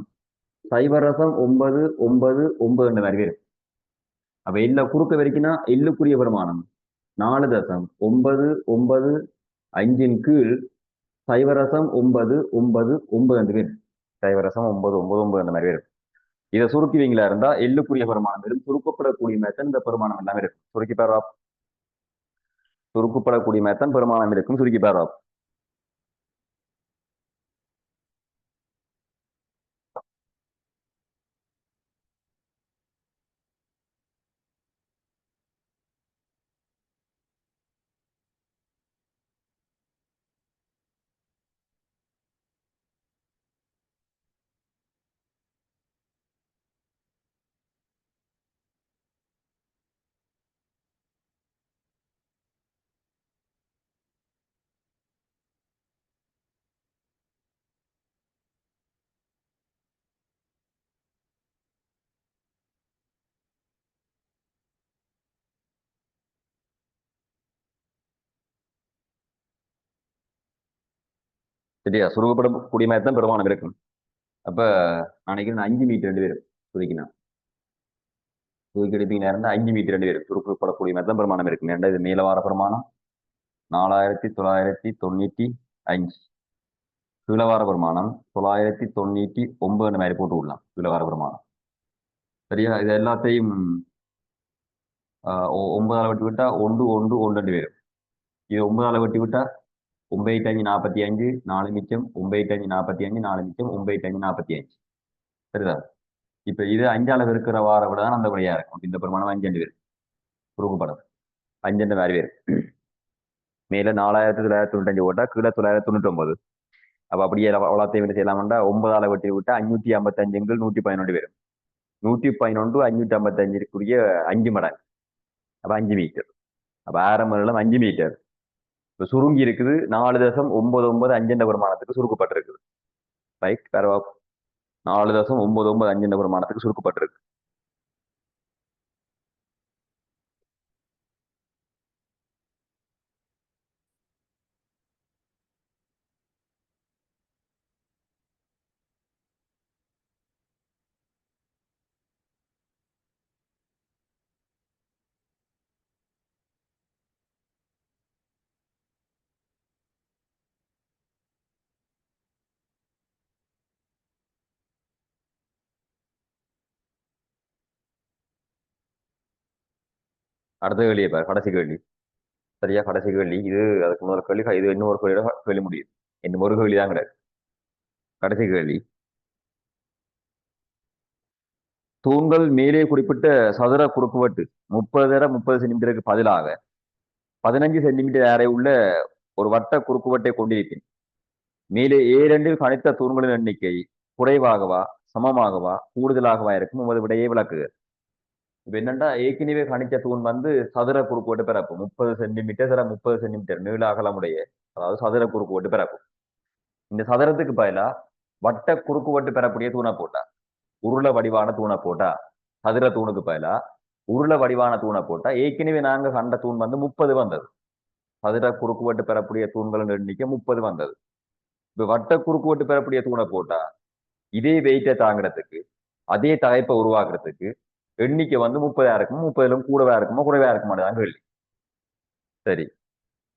0.999 என்ற மாதிரி வரும். அப்ப எல்ல குறுக்க வரைக்கும்னா எல்லுக்குரிய பெருமானம் 4.995 கீழ் 0.999 என்று வரும். 0.999 என்ற மாதிரி வரும். இதை சுருக்குவீங்களா இருந்தா எல்லுக்குரிய பெருமானம் வரும். சுருக்கப்படக்கூடிய மேத்தன் இந்த பெருமானம் எல்லாம் இருக்கும். சுருக்கி பேரா சுருக்கப்படக்கூடிய மேத்தன் பெருமானம் இருக்கும். சுருக்கி பேரா சரியா? சுருக்கப்படக்கூடிய மேத்தன் பெருமானம் இருக்கும். அப்ப நினைக்கிறேன் 5 மீட்டர் 2 பேரும் சுருக்கினா சுருக்கி எடுப்பீங்க இருந்தா 5 மீட்டர் 2 பேரும் சுருக்கப்படக்கூடிய மேத்தன் பெருமானம் இருக்கும். ஏன்டா இது மேலவார பெருமானம் 4995. கீழவார பெருமானம் 999 மாதிரி போட்டு விடலாம். கீழவார பெருமானம். சரியா? இது எல்லாத்தையும் 9ஆல வெட்டி விட்டா 1 1 1 பேரும். இது 9ஆல வெட்டி விட்டா 9×5 45 4 மிச்சம் 9×5 45 4 மிச்சம் 9×5 45. சரிதா? இப்ப இது 5ஆல இருக்கிற வார விட தான் அந்த வழியா இருக்கும். இந்த பெருமானம் 5 பேர் குறுக்குப்படம் 5 மாதிரி பேர். மேல 4995 போட்டா கீழே 999. அப்ப அப்படியே அவ்வளோத்தையும் என்ன செய்யலாம்டா 9ஆல வெட்டி விட்டா 555 111 பேரும். 111 555 5 மடங்கு. அப்ப 5 மீட்டர். அப்ப ஆரம்ப நீளம் 5 மீட்டர். இப்ப சுருங்கி இருக்குது 4.995 என்ற பெருமானத்துக்கு சுருக்கப்பட்டிருக்குது. ரைட்? வேற 4.995 என்ற பெருமானத்துக்கு சுருக்கப்பட்டிருக்கு. அடுத்த கேள்வியை பாரு, கடைசி கேள்வி. சரியா, கடைசி கேள்வி இது. அதுக்கு இன்னொரு கேள்வி, இது இன்னொரு கேள்வியோட கேள்வி முடியுது. இன்னும் ஒரு கேள்வி தான் கிடையாது. கடைசி கேள்வி. தூண்கள் மேலே குறிப்பிட்ட சதுர குறுக்குவெட்டு 30 x 30 சென்டிமீட்டருக்கு பதிலாக 15 சென்டிமீட்டர் அரை உள்ள ஒரு வட்ட குறுக்குவெட்டை கொண்டிருக்கும். மேலே ஏ2 கணித்த தூண்களின் எண்ணிக்கை குறைவாகவா, சமமாகவா, கூடுதலாகவா இருக்கும்? உமது விடையை விளக்குக. இப்ப என்னன்னா, ஏற்கனவே கணிச்ச தூண் வந்து சதுர குறுக்குவெட்டு பிறப்பு 30 சென்டிமீட்டர் 30 சென்டிமீட்டர் நீள அகலமுடைய, அதாவது சதுர குறுக்குவெட்டு பிறப்பு. இந்த சதுரத்துக்கு பதிலா வட்ட குறுக்குவெட்டு பெறக்கூடிய தூணை போட்டா, உருளை வடிவான தூணை போட்டா, சதுர தூணுக்கு பதிலா உருளை வடிவான தூணை போட்டா, ஏற்கனவே நாங்க கண்ட தூண் வந்து 30 வந்தது. சதுர குறுக்குவெட்டு பெறக்கூடிய தூண்களின் எண்ணிக்கை 30 வந்தது. இப்ப வட்ட குறுக்குவெட்டு பெறக்கூடிய தூணை போட்டா இதே வெயிட்டை தாங்கிறதுக்கு, அதே தகைப்பை உருவாக்குறதுக்கு எண்ணிக்கை வந்து 30 இருக்கும். 30லும் கூடவா இருக்குமோ குறைவா இருக்குமான்னு கேள்வி. சரி,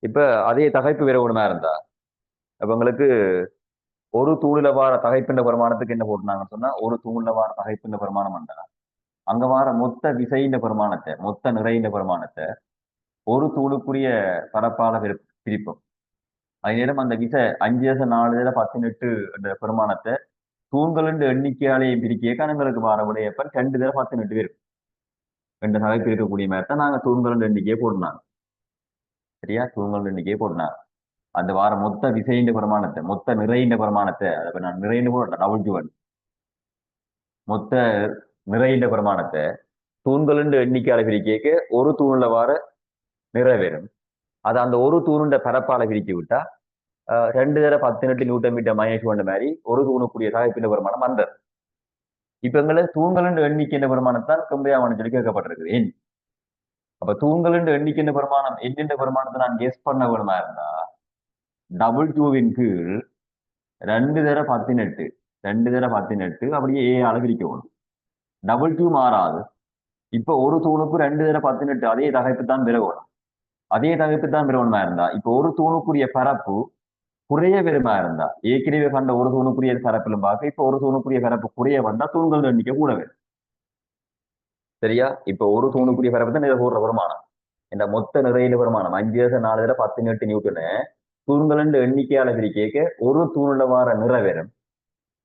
இப்ப அதே தகைப்பு விரைவுமா இருந்தா, அப்ப உங்களுக்கு ஒரு தூணில வார தகைப்பின்ற பெருமானத்துக்கு என்ன போட்டுனாங்கன்னு சொன்னா, ஒரு தூணில வார தகைப்பின்ற பெருமானம் வந்தா அங்க வார மொத்த விசையின் பெருமானத்தை, மொத்த நிறையின் பெருமானத்தை ஒரு தூணுக்குரிய பரப்பால பிரிப்போம். அதே நேரம் அந்த விசை 5/4 என்ற பெருமானத்தை தூண்கள் எண்ணிக்கையாலேயே பிரிக்க கணங்களுக்கு வார விடையப்ப 2/18 இருக்கும். 2 தகைப்பு இருக்கக்கூடிய மாதிரி தான் நாங்க தூண்கள் எண்ணிக்கையை போட்டுனாங்க. சரியா, தூண்கள் எண்ணிக்கையை போட்டுனாங்க. அந்த வார மொத்த விசையின் பிரமாணத்தை, மொத்த நிறையின் பிரமாணத்தை, அதை நான் நிறைன்னு போட்டேன், டபுள் மொத்த நிறையின் பிரமாணத்தை தூண்கள் எண்ணிக்கையால பிரிக்க ஒரு தூண்ல வார நிறைவேறும். அது அந்த ஒரு தூணுண்ட பரப்பால பிரிச்சு விட்டா 2/18 N/-1 மாதிரி ஒரு தூணுக்குரிய தகைப்பின் பிரமாணம் அந்த. இப்ப எங்களை தூண்கள் எண்ணிக்கை பிரமாணத்தான் கம்பையாவன்னு சொல்லி கேட்கப்பட்டிருக்கு. ஏன் அப்ப தூண்கள் எண்ணிக்கை பிரமாணம் என்னென்ற பிரமாணத்தை நான் கெஸ் பண்ண வேணுமா இருந்தா, W2 கீழ் 2/18 2/18 அப்படியே ஆள பிரிக்கணும். W2 மாறாது. இப்ப ஒரு தூணுக்கு 2/18 அதே தகைப்பு தான் பெறணும். அதே தகைப்பு தான் பெறணுமா இருந்தா, இப்ப ஒரு தூணுக்குரிய பரப்பு குறைய பெருமா இருந்தா, ஏற்கனவே கண்ட ஒரு தூணுக்குரிய பரப்பிலும் பார்க்க இப்ப ஒரு தூணுக்குரிய பரப்பு குறைய வந்தா தூண்கள் எண்ணிக்கை கூட வேணும். சரியா, இப்ப ஒரு தூணுக்குரிய பரப்பு தான் இதை கூடுற வருமானம். இந்த மொத்த நிறையில வருமானம் 5/4 நியூட்டனு தூண்கள் எண்ணிக்கையால பிரிக்க ஒரு தூணுல வார நிறை வரும்.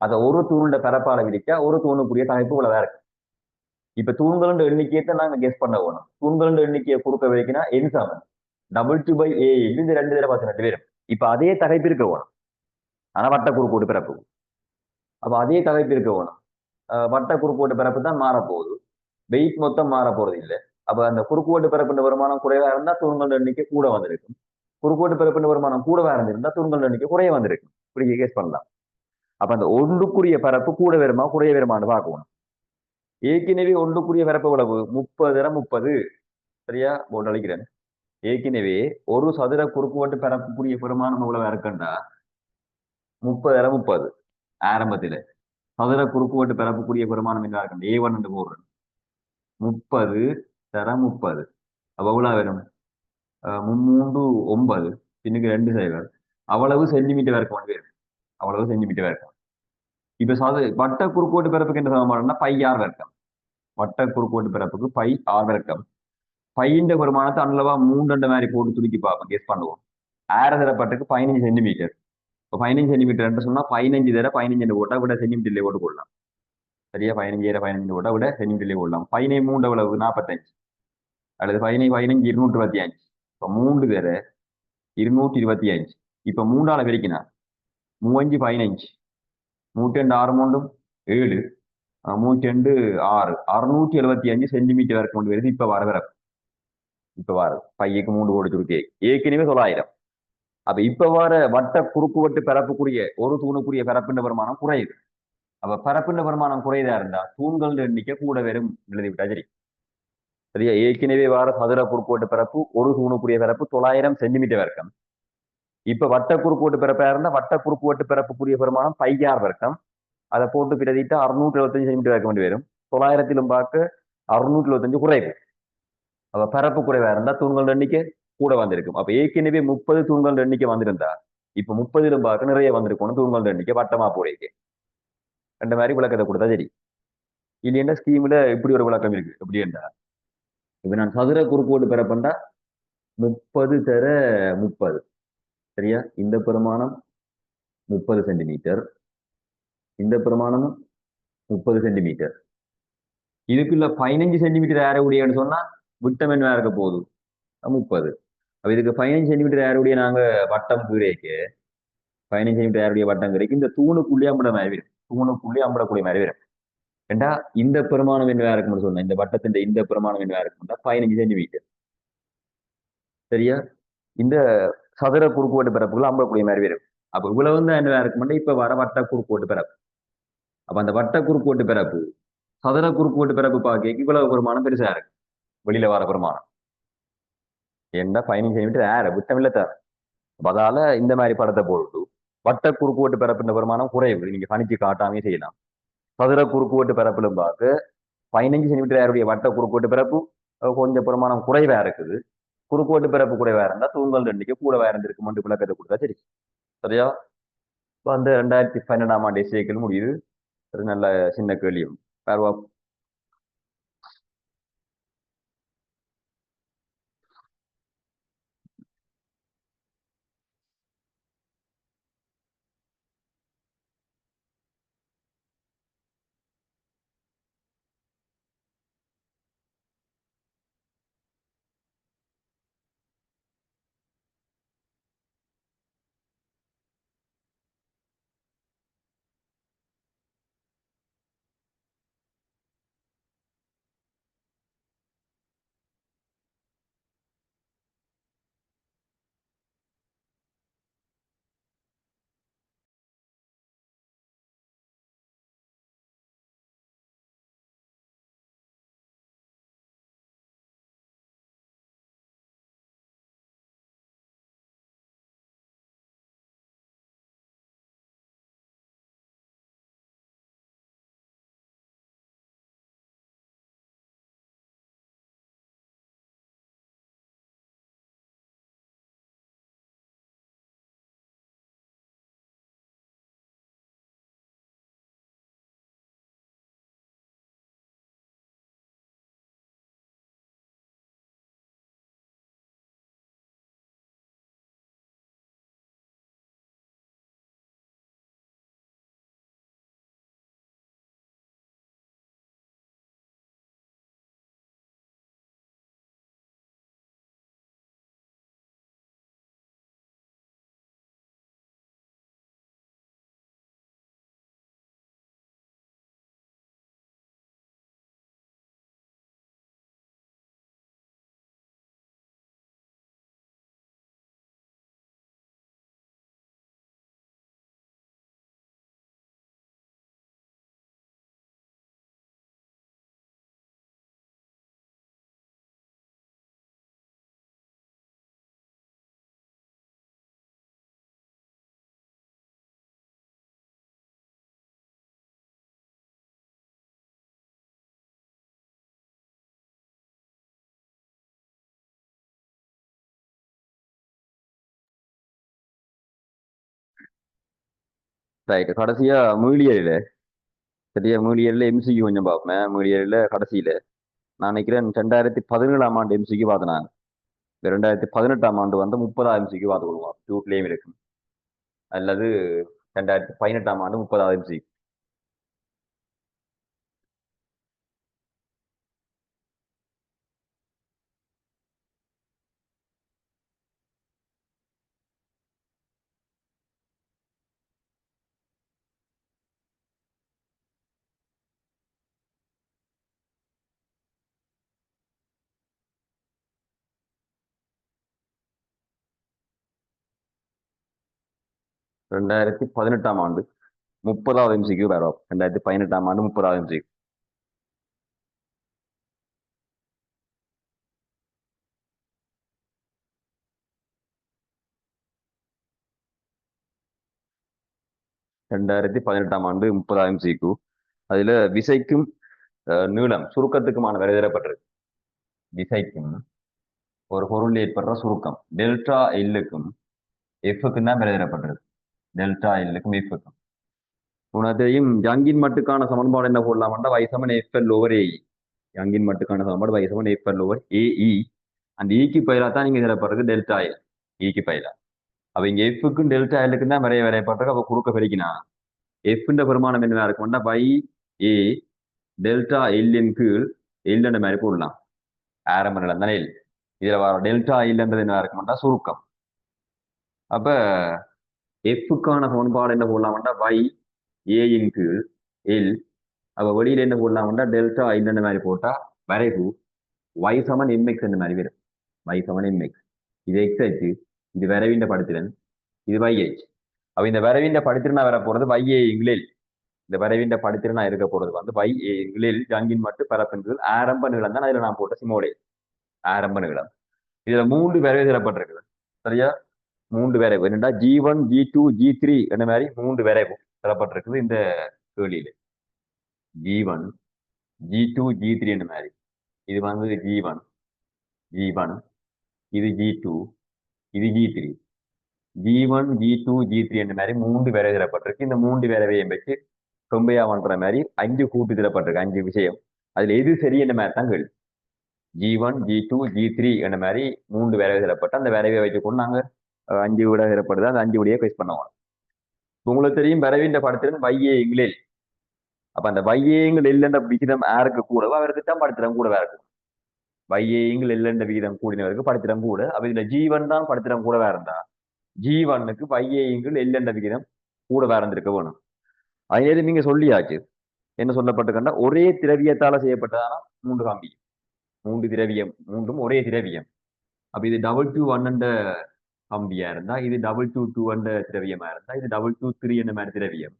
அதை ஒரு தூணுண்ட பரப்பால விரிச்சா ஒரு தூணுக்குரிய தகைப்பு இவ்வளவு இருக்கு. இப்ப தூண்கள் எண்ணிக்கையை நாங்க கெஸ் பண்ண வேணும். தூண்கள் எண்ணிக்கையை கொடுக்க வைக்கினா என் W2/A இந்த 2/18 வரும். இப்ப அதே தகைப்பு இருக்க வேணும். ஆனா வட்ட குறுக்கோட்டு பிறப்பு. அப்ப அதே தகைப்பு இருக்க வேணும். வட்ட குறுக்கோட்டு பிறப்பு தான் மாறப்போகுது. வெயிட் மொத்தம் மாற போறது இல்லை. அப்ப அந்த குறுக்கோட்டு பிறப்பின் வருமானம் குறைவா இருந்தா தூண்கள் எண்ணிக்கை கூட வந்திருக்கும். குறுக்கோட்டு பிறப்பின் வருமானம் கூடவா இருந்திருந்தா தூண்கள் எண்ணிக்கை குறைய வந்திருக்கும். இப்படி கேஸ் பண்ணலாம். அப்ப அந்த ஒன்றுக்குரிய பரப்பு கூட வருமா குறைய வருமானு பார்க்கணும். ஏற்கனவே ஒன்றுக்குரிய பரப்பு எவ்வளவு? 30/30. சரியா, போட்டு அழிக்கிறேன். ஏற்கனவே ஒரு சதுர குறுக்குவெட்டு பரப்புக்குரிய பெருமானம் எவ்வளவு இருக்குண்டா 30/30. ஆரம்பத்தில சதுர குறுக்குவெட்டு பரப்புக்குரிய பெருமானம் என்ன இருக்கு? A1 என்று போடுறேன். 30/30. அப்ப எவ்வளவு வரும்? 339 பின்னுக்கு 2 சைவர். அவ்வளவு சென்டிமீட்டர் இருக்கும். அவ்வளவு சென்டிமீட்டர் இருக்கும். இப்ப வட்ட குறுக்கோட்டு பிறப்புக்கு என்ன சமமானம்னா πr வர்க்கம். வட்ட குறுக்கோட்டு பிறப்புக்கு πr வர்க்கம். பையின்ற பெருமானத்தை அன்னளவா 3 மாதிரி போட்டு சுருக்கி பார்ப்போம், கெஸ் பண்ணுவோம். ஆரதரப்பட்டுக்கு 15 சென்டிமீட்டர். இப்போ 15 சென்டிமீட்டர் சொன்னா 15/15 போட்டா விட சென்டிமீட்டர்லேயே போட்டு கொள்ளலாம். சரியா, 15/15 போட்டா விட சென்டிமீட்டர்லேயே போடலாம். 15 எவ்வளவு? 45. அல்லது 15 225. இப்போ 3 பேர 225. இப்ப 3ஆல பெருக்கினா 3 15 102 6 3 7 102 6 675 சென்டிமீட்டர் வரைக்கும் கொண்டு வருது. இப்ப வர இப்ப வாரு பையக்கு 3 கோடி சுருக்கி ஏற்கனவே 900. அப்ப இப்ப வர வட்ட குறுக்குவெட்டு பரப்புக்குரிய ஒரு தூணுக்குரிய பரப்பின் வருமானம் குறையுது. அப்ப பரப்பின் வருமானம் குறையதா இருந்தா தூண்கள் எண்ணிக்கை கூட வெறும் எழுதி விட்டா சரி. சரியா, ஏற்கனவே வார சதுர குறுக்குவெட்டு பரப்பு ஒரு தூணுக்குரிய பரப்பு 900 சென்டிமீட்டர் வர்க்கம். இப்ப வட்ட குறுக்குவெட்டு பரப்பா இருந்தா வட்ட குறுக்குவெட்டு பரப்புக்குரிய பெருமானம் πr வர்க்கம். அதை போட்டு பிரதிட்டு 675 சென்டிமீட்டர் வர்க்க வேண்டி வரும். 900லும் பார்க்க 675 குறைவு. அப்ப பரப்பு குறைவா இருந்தா தூண்கள் எண்ணிக்கை கூட வந்திருக்கும். அப்ப ஏற்கனவே 30 தூண்கள் எண்ணிக்கை வந்திருந்தா இப்ப 30லும் பார்க்க நிறைய வந்திருக்கணும். தூண்கள் எண்ணிக்கை வட்டமா போறீங்க. ரெண்டு மாதிரி விளக்கத்தை கொடுத்தா சரி. இல்லைன்னா ஸ்கீம்ல இப்படி ஒரு விளக்கம் இருக்கு. எப்படி என்றா, இப்ப நான் சதுர குறுக்குவெட்டு பெறப்பண்டா 30 தர 30. சரியா? இந்த பெருமானம் 30 சென்டிமீட்டர், இந்த பெருமானமும் 30 சென்டிமீட்டர். இதுக்குள்ள 15 சென்டிமீட்டர் ஏற உடையன்னு சொன்னா விட்டம் என்ன இருக்க போகுது? 30. அப்ப இதுக்கு 15 சென்டிமீட்டர் ஏற உடைய நாங்க வட்டம் கீரைக்கு 15 சென்டிமீட்டர் ஏற உடைய வட்டம் கீரைக்கு இந்த தூணுக்குள்ளே அம்பட மாதிரி வரும். தூணுக்குள்ளே அம்படக்கூடிய மாதிரி வரும். ஏண்டா இந்த பெருமானம் என்ன இருக்கும்னு சொன்னேன், இந்த வட்டத்தின் இந்த பெருமானம் என்ன இருக்கும்னா 15 சென்டிமீட்டர். சரியா? இந்த சதுர குறுக்குவெட்டு பிறப்புகள் அம்பக்கூடிய மாதிரி வரும். அப்ப இவ்வளவு தான் என்ன இருக்கும்னா இப்ப வர வட்ட குறுக்குவெட்டு பிறப்பு. அப்ப அந்த வட்ட குறுக்குவெட்டு பிறப்பு சதுர குறுக்குவெட்டு பிறப்பு பார்க்க இவ்வளவு பெருமானம் பெருசா இருக்கு. வெளியில வர பெருமானம் என்ன 15 சென்டிமீட்டர் ஏற விட்டம் இல்ல தர. அதால இந்த மாதிரி படத்தை போட்டு வட்ட குறுக்குவெட்டு பிறப்பின் பெருமானம் குறைவு. நீங்க கணிச்சு காட்டாமே செய்யலாம். சதுர குறுக்குவெட்டு பிறப்பிலும் பார்க்க 15 சென்டிமீட்டர் ஏறுடைய வட்ட குறுக்குவெட்டு பிறப்பு கொஞ்சம் பெருமானம் குறைவா இருக்குது. குறுக்குவெட்டு பிறப்பு குறைவா இருந்தா தூங்கல் எண்ணிக்கை கூடவா இருந்திருக்கு மண்டு விளக்கத்தை கொடுத்தா சரி. சரியா? இப்ப அந்த 2012ஆம் ஆண்டு எஸ்ஏக்கள் முடியுது. ஒரு நல்ல சின்ன கேள்வியும் பார்வா. ரைட். கடைசியா மீளியல்ல. சரியா? மீளியல்ல எம்சிக்கு கொஞ்சம் பார்ப்பேன். மீளியல்ல கடைசியில நான் நினைக்கிறேன் 2017ஆம் ஆண்டு எம்சிக்கு பார்த்தேன். 2018ஆம் ஆண்டு வந்து 30 எம்சிக்கு பார்த்து கொள்வோம். டூட்லேயும் இருக்கும். அல்லது 2018ஆம் ஆண்டு 30 எம்சி. 2018ஆம் ஆண்டு 30 எம்சிக்கு வரும். 2018ஆம் ஆண்டு 30 எம்சிக்கு. 2018ஆம் ஆண்டு 30 எம்சிக்கு. அதுல விசைக்கும் நீளம் சுருக்கத்துக்குமான வரையறுக்கப்பட்டிருக்கு. விசைக்கும் ஒரு பொருள் ஏற்படுற சுருக்கம் டெல்டா எல்லுக்கும் எஃப்க்கும் தான் வரையறுக்கப்பட்டிருக்கு. டெல்டா எல்லுக்கும் எஃப்க்கும். உனக்கு தெரியும் யங்கின் மட்டுக்கான சமன்பாடு என்ன போடலாம்டா y = fl/a. யங்கின் மட்டுக்கான சமன்பாடு y சமன் f பர் ஓவர் ஏஇ. அந்த ஈக்கு பயிலா தான் நீங்க இதில் பிறகு டெல்டா எல் ஈக்கு பயிலா. அப்ப இங்க எஃப்க்கும் டெல்டா எல்லுக்கும் தான் வரையப்பட்டிருக்கு. அப்ப குறுக்க பெருக்கினா எஃப்ன்ற பெருமானம் என்ன இருக்கும்னா பை ஏ டெல்டா எல்லின் கீழ் எல்லுன்ற மாதிரி போடலாம். ஆரம்ப நிலம் தானே எல். இதுல வர டெல்டா எல்ன்றது என்ன இருக்கும்னா சுருக்கம். அப்ப எஃப்க்கான சமன்பாடு என்ன போடலாம்னா பை ஏயின் கீழ் எல். அப்ப வெளியில என்ன போடலாம்னா டெல்டா எல்லுன்ற மாதிரி போட்டா வரைவு y சமன் mx என்ற மாதிரி வரும். y சமன் mx. இது x ஆச்சு. இது வரைவின் படுத்திறன். இது y. அப்ப இந்த வரைவின் படுத்திறனா வர போறது y இங்கிலில். இந்த வரைவின் படுத்திறனா இருக்க போறது வந்து y இங்கிலில் ஜங்கின் மட்டும் பரப்பின் கீழ் ஆரம்ப நீளம் தான் அதுல நான் போட்ட சிமோடே ஆரம்ப நீளம். இதுல 3 வரைவு தரப்பட்டிருக்குது. சரியா? 3 வரைவு என்னடா G1 G2 G3 என்ன மாதிரி 3 வரைவு தரப்பட்டிருக்குது இந்த கேள்வியில. G1 G2 G3 என்ன மாதிரி. இது வந்து G1 இது G2 இது G3. G1 G2 G3 என்ற மாதிரி 3 வரை தரப்பட்டிருக்கு. இந்த 3 வரைவையும் வச்சு தொம்பையா பண்ற மாதிரி 5 கூட்டு தரப்பட்டிருக்கு. 5 விஷயம். அதுல எது சரி என்ற மாதிரி தான் கேள்வி. G1 G2 G3 என்ற மாதிரி 3 வரைவை தரப்பட்டு அந்த வரைவை வைத்துக்கொண்டு நாங்க 5 விட தரப்படுது. அந்த 5 விடையை பேஸ் பண்ணுவோம். உங்களுக்கு தெரியும் வரைவின் படத்திலும் வையேங்களில். அப்ப அந்த வையேங்கள் என்ற விகிதம் யாருக்கு கூடவோ அவருக்கு தான் படத்திலும் கூட வேற இருக்கும். வையேங்கள் என்ற விகிதம் கூடினவருக்கு படத்திலும் கூட. அப்ப இதுல G1 தான் படத்திலும் கூட வேற இருந்தா G1க்கு வையேங்கள் என்ற விகிதம் கூட வேற இருந்திருக்க வேணும். அதே நீங்க சொல்லியாச்சு. என்ன சொல்லப்பட்டிருக்கா ஒரே திரவியத்தால செய்யப்பட்டதானா 3 கம்பி. 3 திரவியம் 3ம் ஒரே திரவியம். அப்ப இது 221 கம்பியா இருந்தா இது 222 திரவியமா இருந்தா இது 223 என்ன மாதிரி திரவியம்.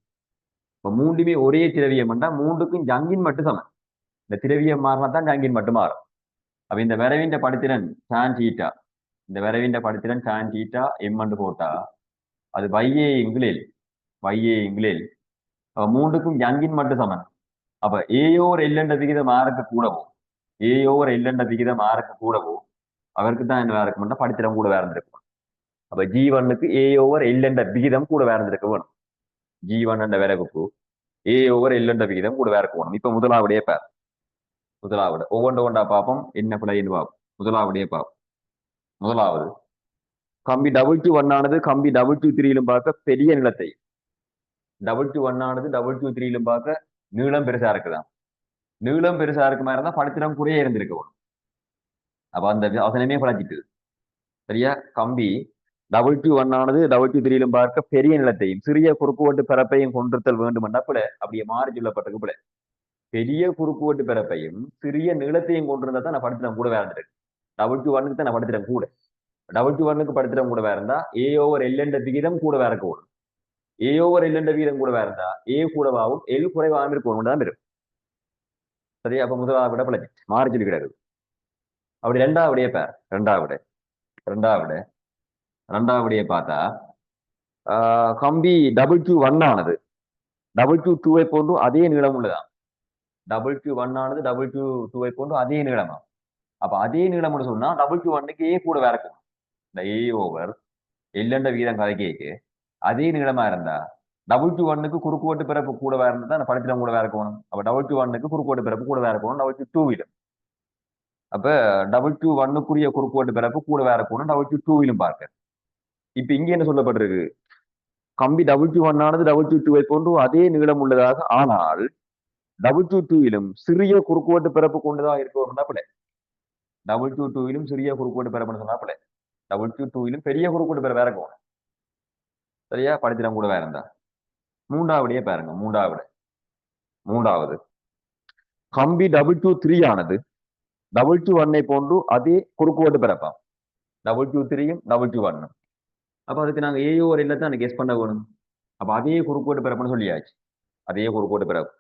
இப்ப 3மே ஒரே திரவியம் என்றா 3க்கும் ஜங்கின் மட்டும் சமம். இந்த திரவியம் மாறினா தான் ஜங்கின் மட்டும் மாறும். அப்ப இந்த விரைவின் படுத்திறன் tan θ. இந்த விரைவின் படுத்திறன் tan θ m போட்டா அது வையேங்களில் 3க்கும் யங்கின் மட்டும் சமன். அப்ப ஏயோர் எல் என்ற விகிதம் ஆருக்கு கூடவோ ஏயோர் எல் என்ற விகிதம் ஆருக்கு கூடவோ அவருக்கு தான் என்ன இருக்கும்னா படுத்திறம் கூட வேற இருந்திருக்கும். அப்ப G1க்கு ஏயோவர் எல் என்ற விகிதம் கூட வேற இருந்திருக்க வேணும். G1 என்ற விரைவுக்கு ஏயோவர் எல் என்ற விகிதம் கூட வேற போகணும். இப்ப முதலாவுடைய பேர் முதலாவது ஒவ்வொன்றா பார்ப்போம். என்ன பிள்ளைன்னு பார்ப்போம். முதலாவுடைய பார்ப்போம். முதலாவது கம்பி W1 ஆனது கம்பி W3லும் பார்க்க பெரிய நிலத்தை W1 ஆனது W3லும் பார்க்க நீளம் பெருசா இருக்குதான். நீளம் பெருசா இருக்கு மாதிரி இருந்தா படுத்திடம் கூடயே இருந்திருக்கும். அப்ப அந்த அவசனமே பழச்சிட்டு சரியா? கம்பி W1 ஆனது W3லும் பார்க்க பெரிய நிலத்தையும் சிறிய குறுக்குவெட்டு பரப்பையும் கொண்டிருத்தல் வேண்டும் என்ற பிள்ளை அப்படியே மாறி சொல்லப்பட்டிருக்கு. பிள்ளை பெரிய குறுக்குவெட்டு பரப்பையும் சிறிய நீளத்தையும் கொண்டிருந்தா தான் நான் படுத்திடம் கூட வேற இருந்திருக்கு. W1க்கு தான் நான் படுத்திடம் கூட. W1க்கு படுத்திடம் கூட வேற இருந்தா A/L என்ற விகிதம் கூட வேற இருக்கணும். A/L என்ற விகிதம் கூட வேற இருந்தா A கூடவாகவும் L குறைவாகவும் இருக்கணும் தான் இருக்கும். சரி? அப்ப முதலாவது விட பிள்ளை மாறி சொல்லி கிடக்குது. அப்படி ரெண்டாவதுடைய பேர் ரெண்டாவதுடைய பார்த்தா கம்பி W1 ஆனது W2 போன்று அதே நீளம் உள்ளதான். W1 ஆனது W2 போன்று அதே நீளமா. அப்ப அதே நீளம்னு சொன்னா W1க்கு A கூட வேற இருக்கும். இந்த A/L என்ற விகிதம் கதைக்கு அதே நீளமா இருந்தா W1க்கு குறுக்குவெட்டு பிறப்பு கூட வேற இருந்தா அந்த படத்திடம் கூட வேற இருக்கணும். அப்ப W1க்கு குறுக்குவெட்டு பிறப்பு கூட வேற இருக்கணும் W2 அப்ப W1க்குரிய குறுக்குவெட்டு பிறப்பு கூட வேற இருக்கணும் W2 பார்க்க. இப்ப இங்க என்ன சொல்லப்பட்டிருக்கு? கம்பி W1 ஆனது W2 போன்று அதே நீளம் உள்ளதாக ஆனால் W2 சிறிய குறுக்குவெட்டு பிறப்பு கொண்டுதான் இருக்கணும் பிள்ளை. W2 சிறிய குறுக்குவெட்டு பிறப்புன்னு சொன்னா பிள்ளை. W2 பெரிய குறுக்குவெட்டு பிறப்பு வேற இருக்கணும். சரியா? படுத்திடம் கூட வேற இருந்தா மூன்றாவதையே பாருங்க. மூன்றாவது கம்பி W3 ஆனது W1 போன்று அதே குறுக்குவெட்டு பிறப்பாம். W3யும் W1. அப்ப அதுக்கு நாங்க A/L தான் கெஸ் பண்ண வேணும். அப்ப அதே குறுக்குவெட்டு பிறப்புன்னு சொல்லியாச்சு. அதே குறுக்குவெட்டு பிறப்பு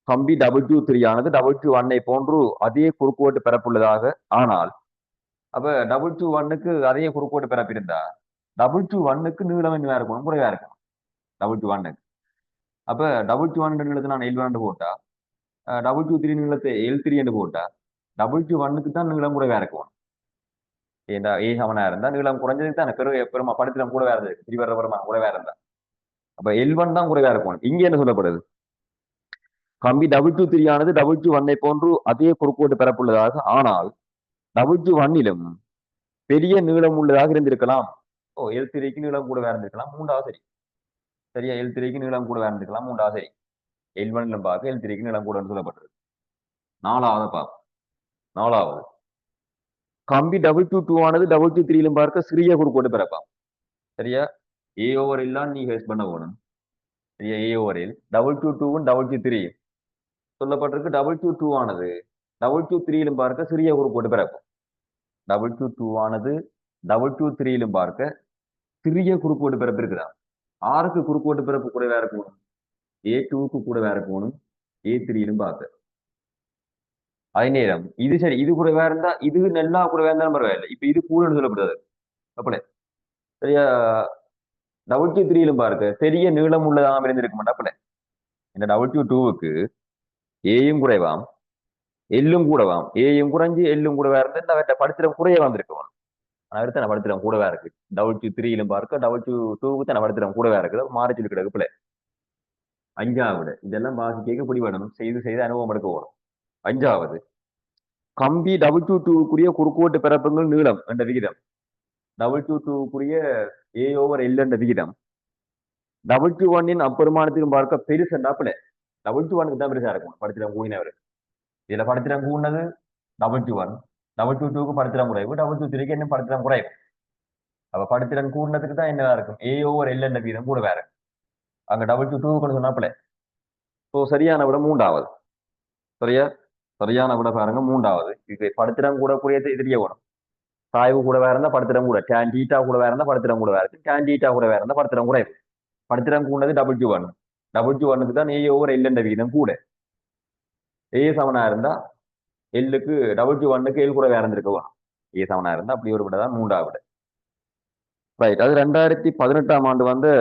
கம்பி W3 ஆனது W1 போன்று அதே குறுக்குவெட்டு பிறப்புள்ளதாக ஆனால் அப்ப W1க்கு அதே குறுக்குவெட்டு பிறப்பு இருந்தா W1க்கு நீளம் என்ன இருக்கணும்? குறைவா இருக்கும் W1க்கு. அப்ப W1 நீளத்தை நான் L1 போட்டா W3 நீளத்தை L3 என்று போட்டா W1க்கு தான் நீளம் குறைவா இருக்கும். ஏண்டா A சமனா இருந்தா நீளம் குறைஞ்சதுக்கு தான் பெருமா படத்திடம் கூட வேற இருக்கு. திரிவர பெருமா குறைவா இருந்தா அப்ப L1 தான் குறைவா இருக்கும். இங்க என்ன சொல்லப்படுது? கம்பி W2 ஆனது W1 போன்று அதே குறுக்கோட்டு பரப்புள்ளதாக, ஆனால் W1லும் பெரிய நீளம் உள்ளதாக இருந்திருக்கலாம். L3க்கு நீளம் கூட இருந்திருக்கலாம், மூன்றாவது சரி. சரியா, L3க்கு நீளம் கூட இருந்திருக்கலாம், மூன்றாவது சரி. L1லும் பார்க்க L3க்கு நீளம் கூட சொல்லப்பட்டிருக்கு. நாலாவது பார்ப்போம். நாலாவது, கம்பி W2 ஆனது W3லும் பார்க்க சிறிய குறுக்கோட்டு பரப்பாம். சரியா, A ஓவர் எல்லாம் நீ ஹெல்ப் பண்ண போகணும். சரியா, A ஓவர் எல் W2வும் W3 சொல்லப்பட்டிருக்கு. W2 ஆனது W3லும் பார்க்க சிறிய குறுக்கோட்டு பிறக்கும். W2 ஆனது W3லும் பார்க்க சிறிய குறுக்கோட்டு பிறப்பு இருக்குதான். ஆறுக்கு குறுக்கோட்டு பிறப்பு கூட வேற போகணும், A2க்கு கூட வேற போகணும், A3லும் பார்க்க. அதே நேரம் இது சரி, இது கூட வேற இருந்தா, இது நல்லா கூட வேற இருந்தாலும் பரவாயில்லை. இப்ப இது கூட சொல்லப்படுறது அப்படி சரியா. W3லும் பார்க்க பெரிய நீளம் உள்ளதாக இருந்திருக்க மாட்டாப்பல. இந்த W2க்கு ஏயும் குறைவாம், எல்லும் கூடவாம். ஏயும் குறைஞ்சு எல்லும் கூடவா இருந்து இந்த படுத்திரம் குறைய வந்திருக்கும். அடுத்த நான் படுத்திரம் கூடவா இருக்கு. W3லும் பார்க்க W2க்கு தான் படுத்திரம் கூடவா இருக்குது. மாறி சொல்லி கிடக்குல. அஞ்சாவது, இதெல்லாம் பாசிக்க பிடிபடும், செய்து செய்து அனுபவம் எடுக்க வரும். அஞ்சாவது, கம்பி W2க்குரிய குறுக்கோட்டு பிறப்புங்கள் நீளம் என்ற விகிதம் W2க்குரிய A ஓவர் எல் என்ற விகிதம் W1 அப்பெருமானத்திலும் பார்க்க பெருசு என்றாப்புல. W1க்கு தான் பெருசா இருக்கும் படுத்திரம் கூடினவர். இதுல படுத்திரம் கூடினது W1, W2க்கு படுத்திரம் குறைவு, W3க்கு என்ன படுத்திரம் குறைவு. அப்ப படுத்திரம் கூடினதுக்கு தான் என்னவா இருக்கும், A ஓவர் எல் என்ற விகிதம் கூட வேற. அங்க W2க்கு சொன்னாப்புல. சரியான விட மூன்றாவது. சரியா, சரியான விட பாருங்க மூன்றாவது. இது படுத்திரம் கூட கூடியது தெரிய வரும். சாய்வு கூட வேற இருந்தா படுத்திரம் கூட, டேன் டீட்டா கூட வேற இருந்தா படுத்திரம் கூட வேற இருக்கு, டேன் டீட்டா கூட வேற இருந்தா படுத்திரம் குறைவு. படுத்திரம் கூடது W1, W1க்கு தான் A ஓவர் எல் என்ற விகிதம் கூட. A சமனா இருந்தா எல்லுக்கு W1க்கு எல் கூட வேற இருந்திருக்க வேணும். A சமனா இருந்தா அப்படி ஒரு விட தான் மூன்றாவது. ரைட், அது 2018ஆம் ஆண்டு வந்து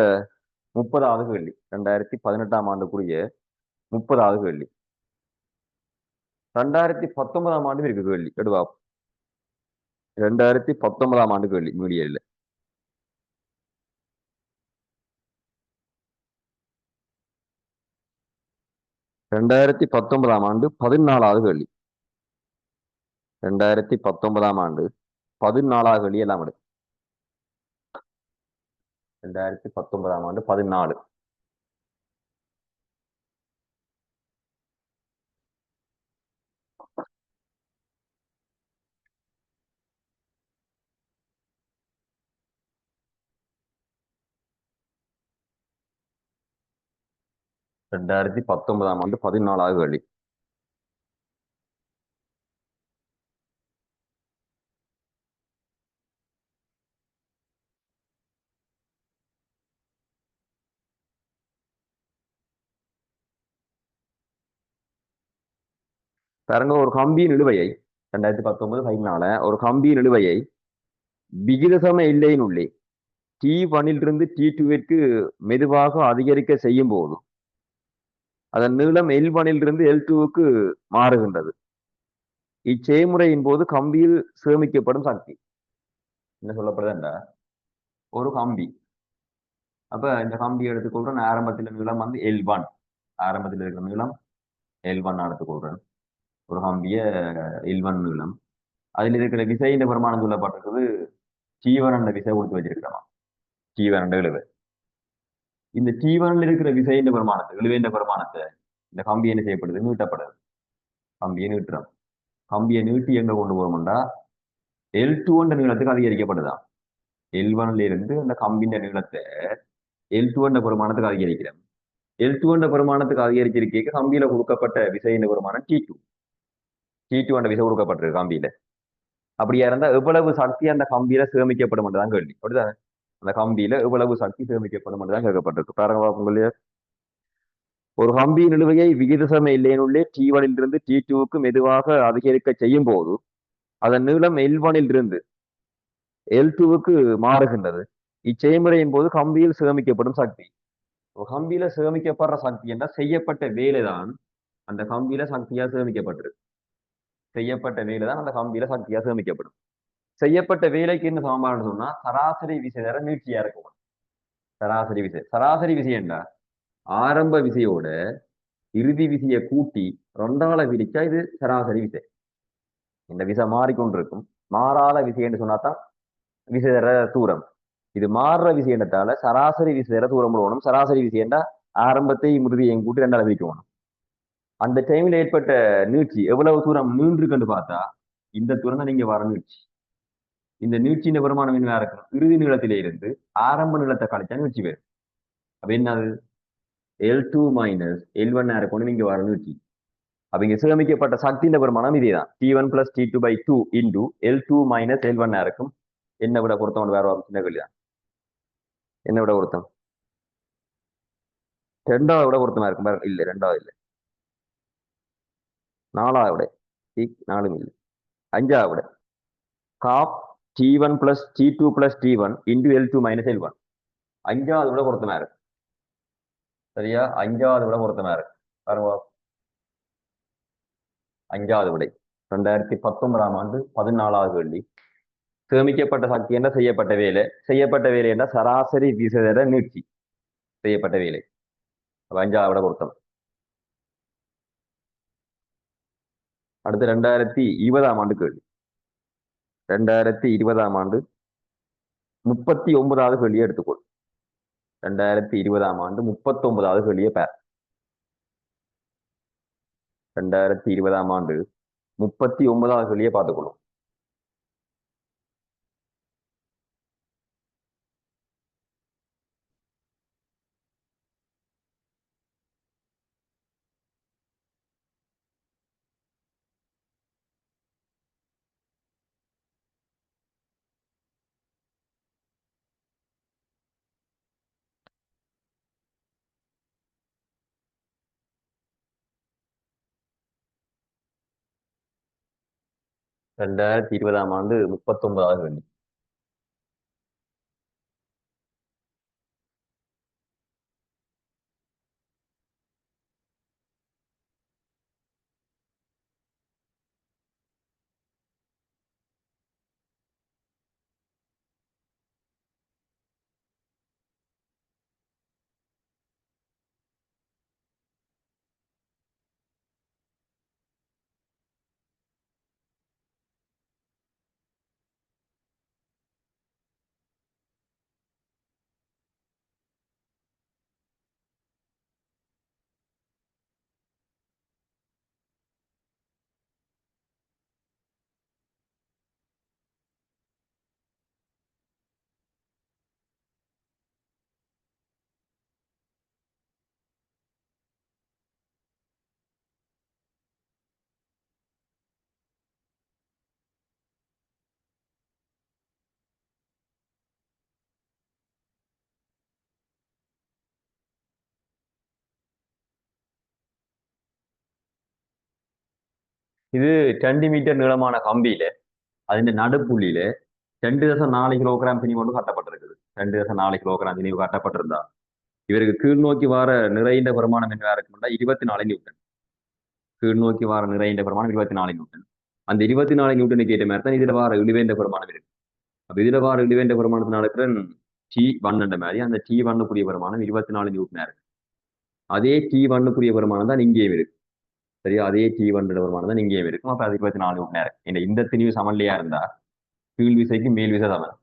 30வது கேள்வி. 2018ஆம் ஆண்டுக்குரிய 30வது கேள்வி. 2019ஆம் ஆண்டு இருக்கு கேள்வி. எடுவா, 2019ஆம் ஆண்டு கேள்வி மீடியல்ல. 2019ஆம் ஆண்டு 14வது கேள்வி. 2019ஆம் ஆண்டு 14வது கேள்வி எல்லாம் விடு. 2019ஆம் ஆண்டு 14. ரெண்டாயிரத்தி 19ஆம் ஆண்டு 14வது கேள்வி. பாருங்க, ஒரு கம்பியின் இழுவையை 2019 14 ஒரு கம்பியின் இழுவையை விகிதசம எல்லையினுள்ளே T1லிருந்து T2விற்கு மெதுவாக அதிகரிக்க செய்யும் போது அதன் நீளம் L1லிருந்து L2க்கு மாறுகின்றது. இச்செயல்முறையின் போது கம்பியில் சேமிக்கப்படும் சக்தி என்ன சொல்லப்படுதுன்னா, ஒரு கம்பி, அப்ப இந்த கம்பி எடுத்துக்கொள்றேன். ஆரம்பத்தில் நீளம் வந்து L1, ஆரம்பத்தில் இருக்கிற நீளம் L1 எடுத்துக்கொள்றேன். ஒரு கம்பிய L1 நீளம், அதில் இருக்கிற விசையின் பிரமாணம் சொல்லப்பட்டிருக்குது T1 என்ற விசை கொடுத்து வச்சிருக்கிறோம். T1 என்ற இழுவை. இந்த T1ல இருக்கிற விசையின் பிரமாணத்தை, இழுவையின் பிரமாணத்தை இந்த கம்பி என்ன செய்யப்படுது, நீட்டப்படுது. கம்பியை நீட்டுறோம். கம்பியை நீட்டி எங்க கொண்டு போறோம்டா L2 என்ற நீளத்துக்கு அதிகரிக்கப்படுதான். L1ல இருந்து அந்த கம்பியின் நீளத்தை L2 என்ற பிரமாணத்துக்கு அதிகரிக்கிறோம். L2 என்ற பிரமாணத்துக்கு அதிகரிச்சிருக்க கம்பியில கொடுக்கப்பட்ட விசையின் பிரமாணம் T2. T2 என்ற விசை கொடுக்கப்பட்டிருக்கு கம்பியில. அப்படியா இருந்தா எவ்வளவு சக்தி அந்த கம்பியில சேமிக்கப்படும் தான் கேள்வி. அப்படிதான், அந்த கம்பியில எவ்வளவு சக்தி சேமிக்கப்படும் தான் கேட்கப்பட்டிருக்கு. பாருங்க உங்களுடைய ஒரு கம்பியின் நிலுவையை விகிதசம எல்லையினுள்ளே T1லிருந்து T2க்கு மெதுவாக அதிகரிக்க செய்யும் போது அதன் நீளம் L1லிருந்து L2க்கு மாறுகின்றது. இச்செயல்முறையின் போது கம்பியில் சேமிக்கப்படும் சக்தி. கம்பியில சேமிக்கப்படுற சக்தி என்ற செய்யப்பட்ட வேலைதான் அந்த கம்பியில சக்தியா சேமிக்கப்பட்டிருக்கு. செய்யப்பட்ட வேலைதான் அந்த கம்பியில சக்தியா சேமிக்கப்படும். செய்யப்பட்ட வேலைக்கு என்ன சமமான சொன்னா சராசரி விசை தர நீட்சியா இருக்கும். சராசரி விசை, சராசரி விசை என்றா ஆரம்ப விசையோட இறுதி விசையை கூட்டி ரெண்டால பிரிச்சா இது சராசரி விசை. இந்த விசை மாறிக்கொண்டிருக்கும். மாறாத விசை என்று சொன்னாதான் விசை தர தூரம். இது மாறுற விசைன்றதால சராசரி விசை தர தூரம் போடணும். சராசரி விசைண்டா ஆரம்பத்தை இறுதியையும் கூட்டி ரெண்டால பிரிக்கணும். அந்த டைம்ல ஏற்பட்ட நீட்சி எவ்வளவு தூரம் நீண்டிருக்குன்னு பார்த்தா இந்த தூரம் தான் நீங்க வர நீட்சி. இந்த நீட்சியின் பெருமானம் என்ன இருக்கும்? இறுதி நீளத்திலே இருந்து ஆரம்ப நீளத்தை கழிச்சா நீட்சி வரும். அப்ப என்னது? L2 மைனஸ் L1 இருக்கணும் இங்க வர நீட்சி. அப்ப இங்க சேமிக்கப்பட்ட சக்தியின் பெருமானம் இதேதான். T1 plus T2 by 2 into L2 minus L1 இருக்கும். என்ன விட பொருத்தம் வேற ஒரு சின்ன கேள்விதான். என்ன விட பொருத்தம்? ரெண்டாவது விட பொருத்தமா இருக்கும் பாருங்க. இல்ல ரெண்டாவது இல்லை, நாலாவது விட. நாலும் இல்லை, அஞ்சாவது விட. காப் T1 plus T2 plus T1 into L2 minus L1. அஞ்சாவது விட பொருத்தமா இருக்கு. சரியா? அஞ்சாவது விட பொருத்தமா இருக்கு பாருங்க. அஞ்சாவது விடை 2019ஆம் ஆண்டு 14வது கேள்வி. சேமிக்கப்பட்ட சக்தி என்ன? செய்யப்பட்ட வேலை. செய்யப்பட்ட வேலை என்ன? சராசரி விசைதர நீட்சி செய்யப்பட்ட வேலை. அஞ்சாவது விட பொருத்தம். அடுத்து 2020ஆம் ஆண்டு கேள்வி. 2020ஆம் ஆண்டு 39வது கேள்வியை எடுத்துக்கொள். 2020ஆம் ஆண்டு 39வது கேள்வியை பார். 2020ஆம் ஆண்டு 39வது கேள்வியை பார்த்துக்கொள்ளும். ரெண்டாயிரத்தி இருபதாம் ஆண்டு 39வது கேள்வி. இது 2 மீட்டர் நீளமான கம்பியில അതിന്റെ நடுப்புள்ளியில 2.4 கிலோகிராம் திணிவு கொண்டு கட்டப்பட்டிருக்குது. 2.4 கிலோகிராம் திணிவு கட்டப்பட்டிருந்தா இவருக்கு கீழ் நோக்கி வர நிறைந்த பெருமானம் என்ன இருக்கும்னா 24 நியூட்டன். கீழ் நோக்கி வர நிறைந்த பெருமானம் 24 நியூட்டன். அந்த 24 நியூட்டனுக்கு ஏற்ற மாதிரி தான் இதுல வர இழிவேந்த பெருமானம் இருக்கு. அப்ப இதுல வர இழிவேந்த பெருமானத்தினால இருக்கிற T1 மாதிரி அந்த T1 பெருமானம் 24 நியூட்டனா இருக்கு. அதே T1 பெருமானம் தான் இங்கேயும் இருக்கு. சரியா? அதே T1 பெருமானம் தான் இங்கேயும் இருக்கும். அப்ப அது 24 நியூட்டனா இருக்கு. இந்த திணிவு சமநிலையா இருந்தா கீழ் விசைக்கு மேல் விசை சமன்.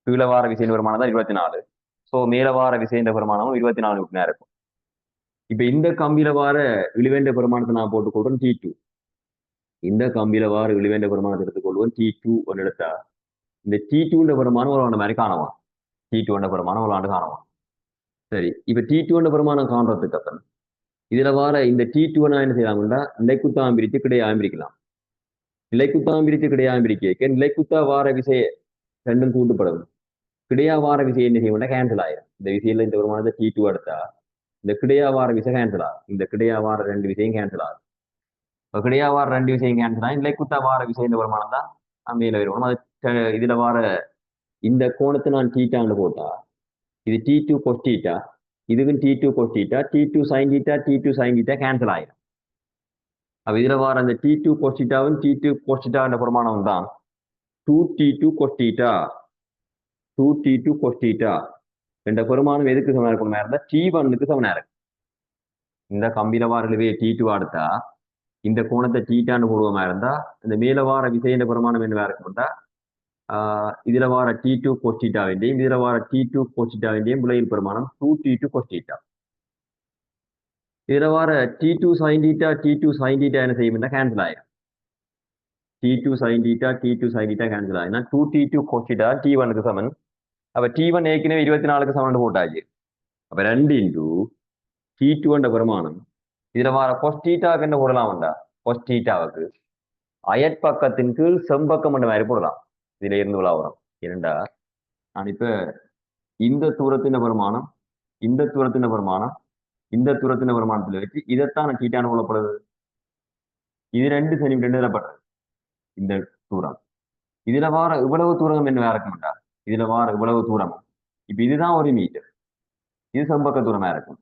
கீழே வார விசையின் பெருமானம் தான் 24. ஸோ மேல வார விசையின் பெருமானமும் 24 நியூட்டனா இருக்கும். இப்ப இந்த கம்பியில வார இழிவேண்ட பெருமானத்தை நான் போட்டுக்கொள்றேன் T2. இந்த கம்பியில வார இழிவேண்ட பெருமானத்தை எடுத்துக்கொள்வோம் T2 ஒன்று எடுத்தா இந்த T2 பெருமானம் ஒரு ஆண்டு மாதிரி காணுவான். T2 பெருமானம் ஒரு ஆண்டு காணுவான். சரி, இப்ப T2 பெருமானம் காண்றதுக்கு அப்புறம் இதுல வார இந்த T2 என்ன செய்யலாம்னா நிலைக்குத்தாம் பிரித்து கிடையாம பிரிக்கலாம். நிலைக்குத்தாம் பிரித்து கிடையாம பிரிக்க நிலைக்குத்தா வார விசை ரெண்டும் கூட்டுப்படும். கிடையா வார விசை என்ன செய்ய கேன்சல் ஆயிரும். இந்த விசையில இந்த பெருமானத்தை T2 எடுத்தா இந்த கிடையா வார விசை கேன்சல் ஆகும். இந்த கிடையா வார ரெண்டு விசையும் கேன்சல் ஆகும். இப்போ கிடையா வார ரெண்டு விசையும் கேன்சல் ஆகும். நிலைக்குத்தா வார விசை இந்த பெருமானம் தான் மேல வருவோம். அது இதுல வார இந்த கோணத்தை நான் தீட்டான்னு போட்டா இது T2 cos தீட்டா, இதுவும் T2 cos theta, T2 sin theta, T2 sin theta cancel ஆயிரும். அப்ப இதுல வார அந்த T2 cos தீட்டாவும் T2 cos theta பிரமாணம் தான் 2T2 cos theta, 2T2 cos theta என்ற பெருமானம் எதுக்கு சமனா இருக்கும்? T1க்கு சமனா இருக்கு. இந்த கம்பியில வார இழுவையை T2 எடுத்தா இந்த கோணத்தை தீட்டான்னு போடுவோமா இருந்தா இந்த மேல வார விசையின் பெருமானம் என்னவா இருக்கும்டா இதுல வார T2 cos θ வேண்டியும் இதுல வார T2 cos θ வேண்டியும் விளையில் பெருமானம் 2T2 cos θ. இதுல வார T2 sin θ T2 sin θ என்ன செய்யும் கேன்சல் ஆயிரும். T2 sin θ T2 sin θ cancel ஆயிரும். 2T2 cos θ T1க்கு சமன். அப்ப T1 ஏற்கனவே 24க்கு சமன் போட்டாச்சு. அப்ப 2 இன்டு T2 என்ற பெருமானம் இதுல வார cos θ என்ன போடலாம்டா cos θவுக்கு அயற்பக்கத்தின் கீழ் செம்பக்கம் என்ற மாதிரி போடலாம். இதுல இருந்து விழாவரம் இரண்டா நான் இப்ப இந்த தூரத்தின் பெருமானம் இந்த தூரத்தின் பெருமானம் இந்த தூரத்தின் பெருமானத்துல வச்சு இதைத்தான் தீட்டான கொள்ளப்படுது. இது 2 சென்டிமீட்டர் எழுதப்பட்டது இந்த தூரம். இதுல வார இவ்வளவு தூரம் என்ன இருக்கும்டா இதுல வார இவ்வளவு தூரம் இப்ப இதுதான் 1 மீட்டர். இது செம்பக்க தூரமா இருக்கும்.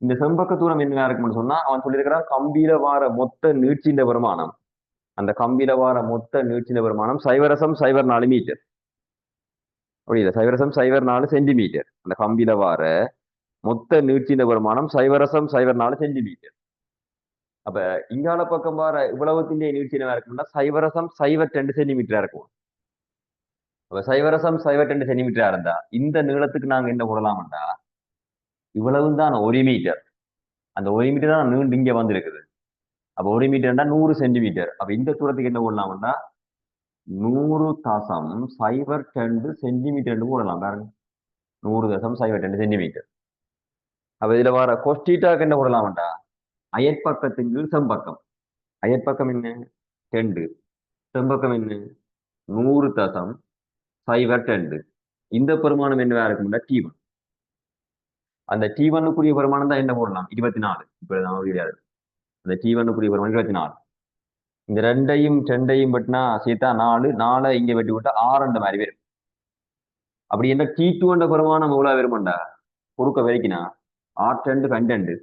இந்த செம்பக்க தூரம் என்ன இருக்கும்னு சொன்னா அவன் சொல்லியிருக்கிறான் கம்பியில வார மொத்த நீட்சியின் பெருமானம் அந்த கம்பியில வார மொத்த நீட்சியின் பெருமானம் 0.04 மீட்டர். அப்படி இல்லை 0.04 சென்டிமீட்டர். அந்த கம்பியில வார மொத்த நீட்சியின் பெருமானம் 0.04 சென்டிமீட்டர். அப்ப இங்கால பக்கம் வார இவ்வளவுத்தின் நீட்சியின் இருக்கும்னா 0.02 சென்டிமீட்டரா இருக்கும். அப்ப 0.02 சென்டிமீட்டரா இருந்தா இந்த நீளத்துக்கு நாங்க என்ன போடலாம்டா இவ்வளவு தான் 1 மீட்டர். அந்த 1 மீட்டர் தான் நீண்டு இங்க வந்திருக்குது. அப்ப 1 மீட்டர்னா 100 சென்டிமீட்டர். அப்ப இந்த தூரத்துக்கு என்ன போடலாம்டா 100.02 சென்டிமீட்டர் போடலாம் பாருங்க 100.02 சென்டிமீட்டர். அப்ப இதுல வர கொஸ்டீட்டாக்கு என்ன போடலாம்டா அயற்பக்கத்தின் கீழ் செம்பக்கம். அயற்பக்கம் என்ன 2 செம்பக்கம் என்ன 100.02. இந்த பெருமானம் என்னவா இருக்கும்டா T1. அந்த T1க்குரிய பெருமானம் தான் என்ன போடலாம் 24. இப்ப அந்த T1க்குரிய பெருமானம் 24. இந்த ரெண்டையும் வெட்டினா சேர்த்தா 4 4 இங்க வெட்டி விட்டா 6 மாதிரி வரும். அப்படி என்ன T2 என்ற பெருமானம் எவ்வளவு வருமாண்டா குறுக்க வரைக்கினா R2 கண்டென்ட்.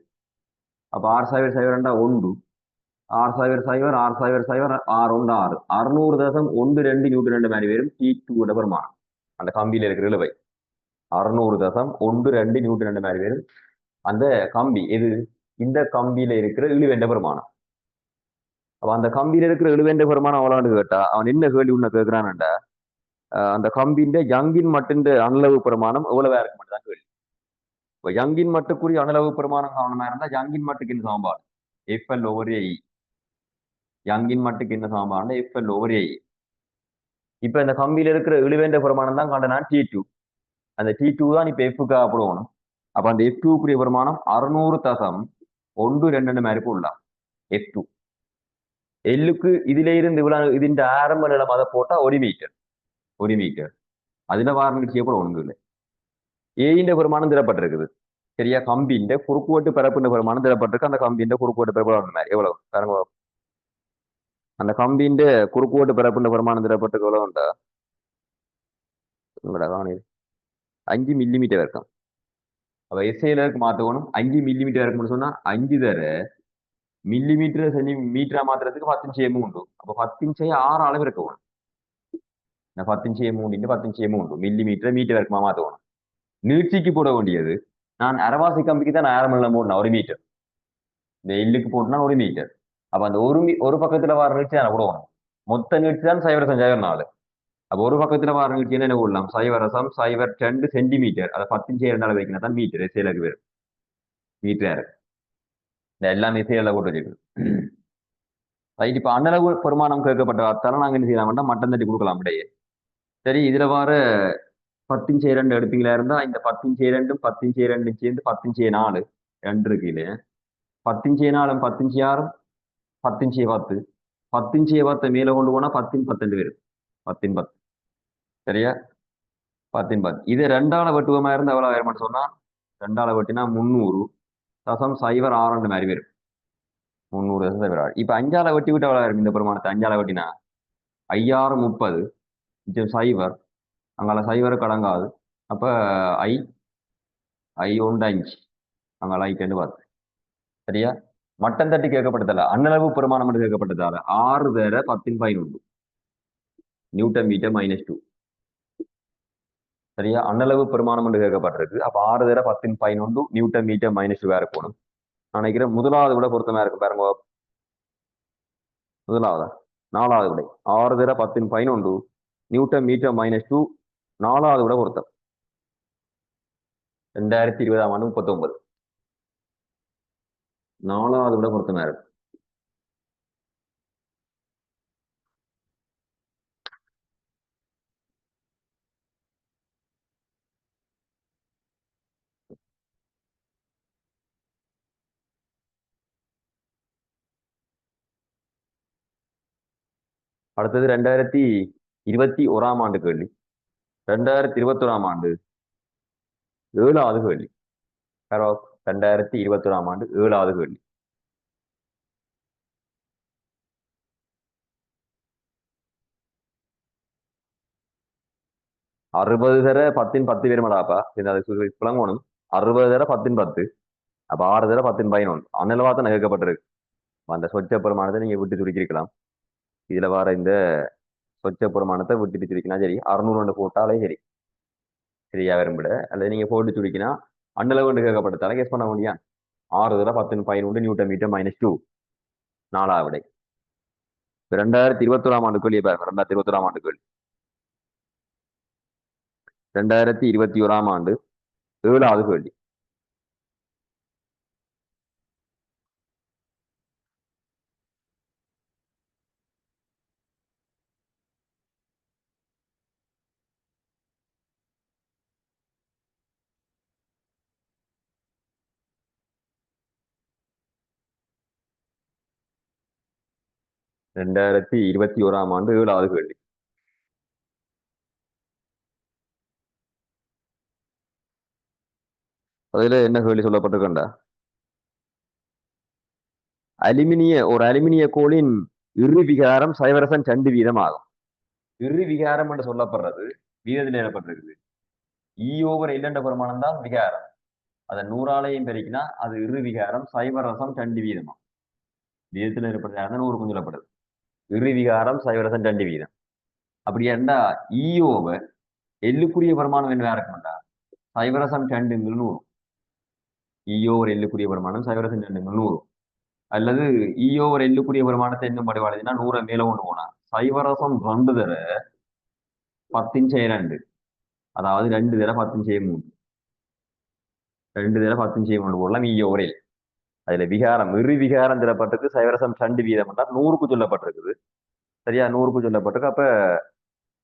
அப்ப 6,002 1 6,000 6,000 6 6 600.12 நியூட்டன் மாதிரி வரும் T2 பெருமானம். அந்த கம்பியில இருக்கிற இழுவை 600.12 நியூட்டன் மாதிரி வரும் அந்த கம்பி. எது இந்த கம்பியில இருக்கிற இழுவென்ற பெருமானம். அப்ப அந்த கம்பியில இருக்கிற இழுவென்ற பெருமானம் அவ்வளவு கேட்டா அவன் என்ன கேள்வி உன்ன கேட்கிறான்டா அந்த கம்பியின் யங்கின் மட்டின் அணலவு பெருமானம் எவ்வளவு இருக்க மாட்டேதான் கேள்வி. இப்ப யங்கின் மட்டுக்குரிய அணலவு பெருமானம் காரணமா இருந்தா யங்கின் மட்டுக்கு என்ன சமன்பாடு FL/A. யங்கின் மட்டுக்கு என்ன சமன்பாடு FL/A. இப்ப இந்த கம்பியில இருக்கிற இழுவேன்ற பெருமானம் தான் கண்டனா T2. அந்த T2 தான் இப்ப F-க்காக போடணும். அப்ப அந்த F2க்குரிய பெருமானம் 600.12 மாதிரி போடலாம் F2. எல்லுக்கு இதுல இருந்து இவ்வளவு ഇതിന്റെ ஆரம்ப நிலம் அதை போட்டா 1 மீட்டர் 1 மீட்டர். அதுல வாரம் செய்யப்பட ஒன்றும் இல்லை. ஏயின் பெருமானம் திடப்பட்டிருக்குது சரியா. கம்பியின் குறுக்குவெட்டு பரப்புன்ற பெருமானம் திடப்பட்டிருக்கு. அந்த கம்பியின் குறுக்குவெட்டு பரப்பு மாதிரி எவ்வளவு பாருங்க. அந்த கம்பியின் குறுக்குவெட்டு பரப்புன்ற பெருமானம் திடப்பட்டிருக்கு எவ்வளவு உண்டா 5 மில்லிமீட்டர் இருக்கும். அப்ப எஸ்ஐலருக்கு மாத்தணும் 5 மில்லிமீட்டர் இருக்கும்னு சொன்னா 5 தர மில்லிமீட்டர் சென்டிமீட்டரா மாத்திரத்துக்கு 10 mm உண்டு. அப்ப 10 6 அளவு இருக்கணும். 10 mm 10 mm மில்லிமீட்டர் மீட்டர் இருக்குமா மாத்தணும். நீட்சிக்கு போட வேண்டியது நான் அரவாசி கம்பிக்கு தான் ஆரம்பம் போடணும் 1 மீட்டர். இந்த எல்லுக்கு போட்டுனா 1 மீட்டர். அப்ப அந்த ஒரு பக்கத்துல வர நீட்சி தான் போடணும். மொத்த நீட்சி தான் 0.04. அப்ப ஒரு பக்கத்துல வர நீட்சி என்ன போடலாம் 0.02 சென்டிமீட்டர். அதை 10 2 வைக்கணும் தான் மீட்டர் எஸ்ஐலுக்கு வரும் மீட்டர். இந்த எல்லாமே எஸ்ஐல போட்டு வச்சிருக்கு ரைட். இப்ப அண்ணளவு பெருமானம் கேட்கப்பட்ட வார்த்தாலும் நாங்க என்ன செய்யலாம்னா மட்டம் தட்டி கொடுக்கலாம் இடையே. சரி இதுல வர 10/2 எடுப்பீங்களா இருந்தா இந்த 10/2 10/2 சேர்ந்து 10/4 2 இருக்குல்ல 10/4 10/6 10/10 10/10 மேல கொண்டு போனா 10/12 வரும் 10/10 சரியா 10/10. இது 2ஆல வெட்டுவமா இருந்தா எவ்வளவு வருமானு சொன்னா 2ஆல வெட்டினா 300.06 மாதிரி வரும் 300. இப்ப 5ஆல வெட்டி விட்டு எவ்வளவு வரும் இந்த பெருமானத்தை 5ஆல வெட்டினா 5×6 30 0 அங்கால 0 கடங்காது. அப்ப I 1 5 அங்கால I 10 10 சரியா. மட்டம் தட்டி கேட்கப்பட்டதால அண்ணளவு பெருமானம் கேட்கப்பட்டதால 6 தர 10/11 நியூட்டன் மீட்டர் -2 சரியா. அண்ணளவு பெருமானம் என்று கேட்கப்பட்டிருக்கு. அப்ப 6 தர 10/11 நியூட்டன் மீட்டர் -2 இருக்கணும். நினைக்கிறேன் முதலாவது விட பொருத்தமா இருக்கும் பாருங்க. முதலாவதா நாலாவது விடை 6 தர 10 நியூட்டன் மீட்டர் -2 நாலாவது விட பொருத்தம். 2020ஆம் ஆண்டு 39 நாலாவது விட பொருத்தமா இருக்கு. அடுத்தது 2021ஆம் ஆண்டு கேள்வி. 2021ஆம் ஆண்டு 7வது கேள்வி. 2021ஆம் ஆண்டு 7வது கேள்வி. அறுபது தர 10 பேருமாடாப்பா புலங்கோணும். 60 தர 10 அப்ப 6 தர 10 அன்னலவா தான் கேட்கப்பட்டிருக்கு. அந்த சொச்ச பெருமானத்தை நீங்க விட்டு சுருக்கிருக்கலாம். இதுல வர இந்த சொச்ச பெருமானத்தை விட்டுட்டு சுருக்கினா சரி, 600 போட்டாலே சரி சரியா விரும்பிட. அல்லது நீங்க போட்டு சுருக்கினா அன்னளவு கேட்கப்பட்டதால கெஸ் பண்ண முடியும். 6 தர 10 நியூட்டன் மீட்டர் -2 நாலாவது விடை. 2021ஆம் ஆண்டு கேள்வி பாருங்க. 2021ஆம் ஆண்டு கேள்வி. 2021ஆம் ஆண்டு 7வது கேள்வி. ரெண்டாயிரத்தி 21ஆம் ஆண்டு 7வது கேள்வி. அதுல என்ன கேள்வி சொல்லப்பட்டிருக்கண்டா? ஒரு அலுமினிய கோளின் இரு விகாரம் சைவரசன் சண்டு வீதம் ஆகும். இரு விகாரம் என்று சொல்லப்படுறது வீதத்தில் ஏற்பட்டிருக்குது. E/L என்ற பெருமானம் தான் விகாரம். அதை 100ஆலையும் பெருக்கினா அது இரு விகாரம் சைவரசம் சண்டு வீதமா. வீதத்தில் ஏற்படுறது 100 சொல்லப்படுது. இரு விகாரம் சைவரசம் சண்டு வீதம். அப்படி ஏண்டா E/L பெருமானம் என்ன இருக்கும்டா? சைவரசம் சண்டுங்கள் 100. E/L பெருமானம் சைவரசம் சண்டுங்கள் 100. அல்லது E/L பெருமானத்தை இன்னும் படிவாடுதுன்னா 100 மேல கொண்டு போனா சைவரசம் 2 தர 10/2. அதாவது 2 தர 10/3. 2 தர 10/3 போடலாம் E/L. அதுல விகாரம் இரு விகாரம் தரப்பட்டிருக்கு. சைவரசம் 2 வீதம் 100க்கு சொல்லப்பட்டிருக்குது. சரியா 100க்கு சொல்லப்பட்டிருக்கு. அப்ப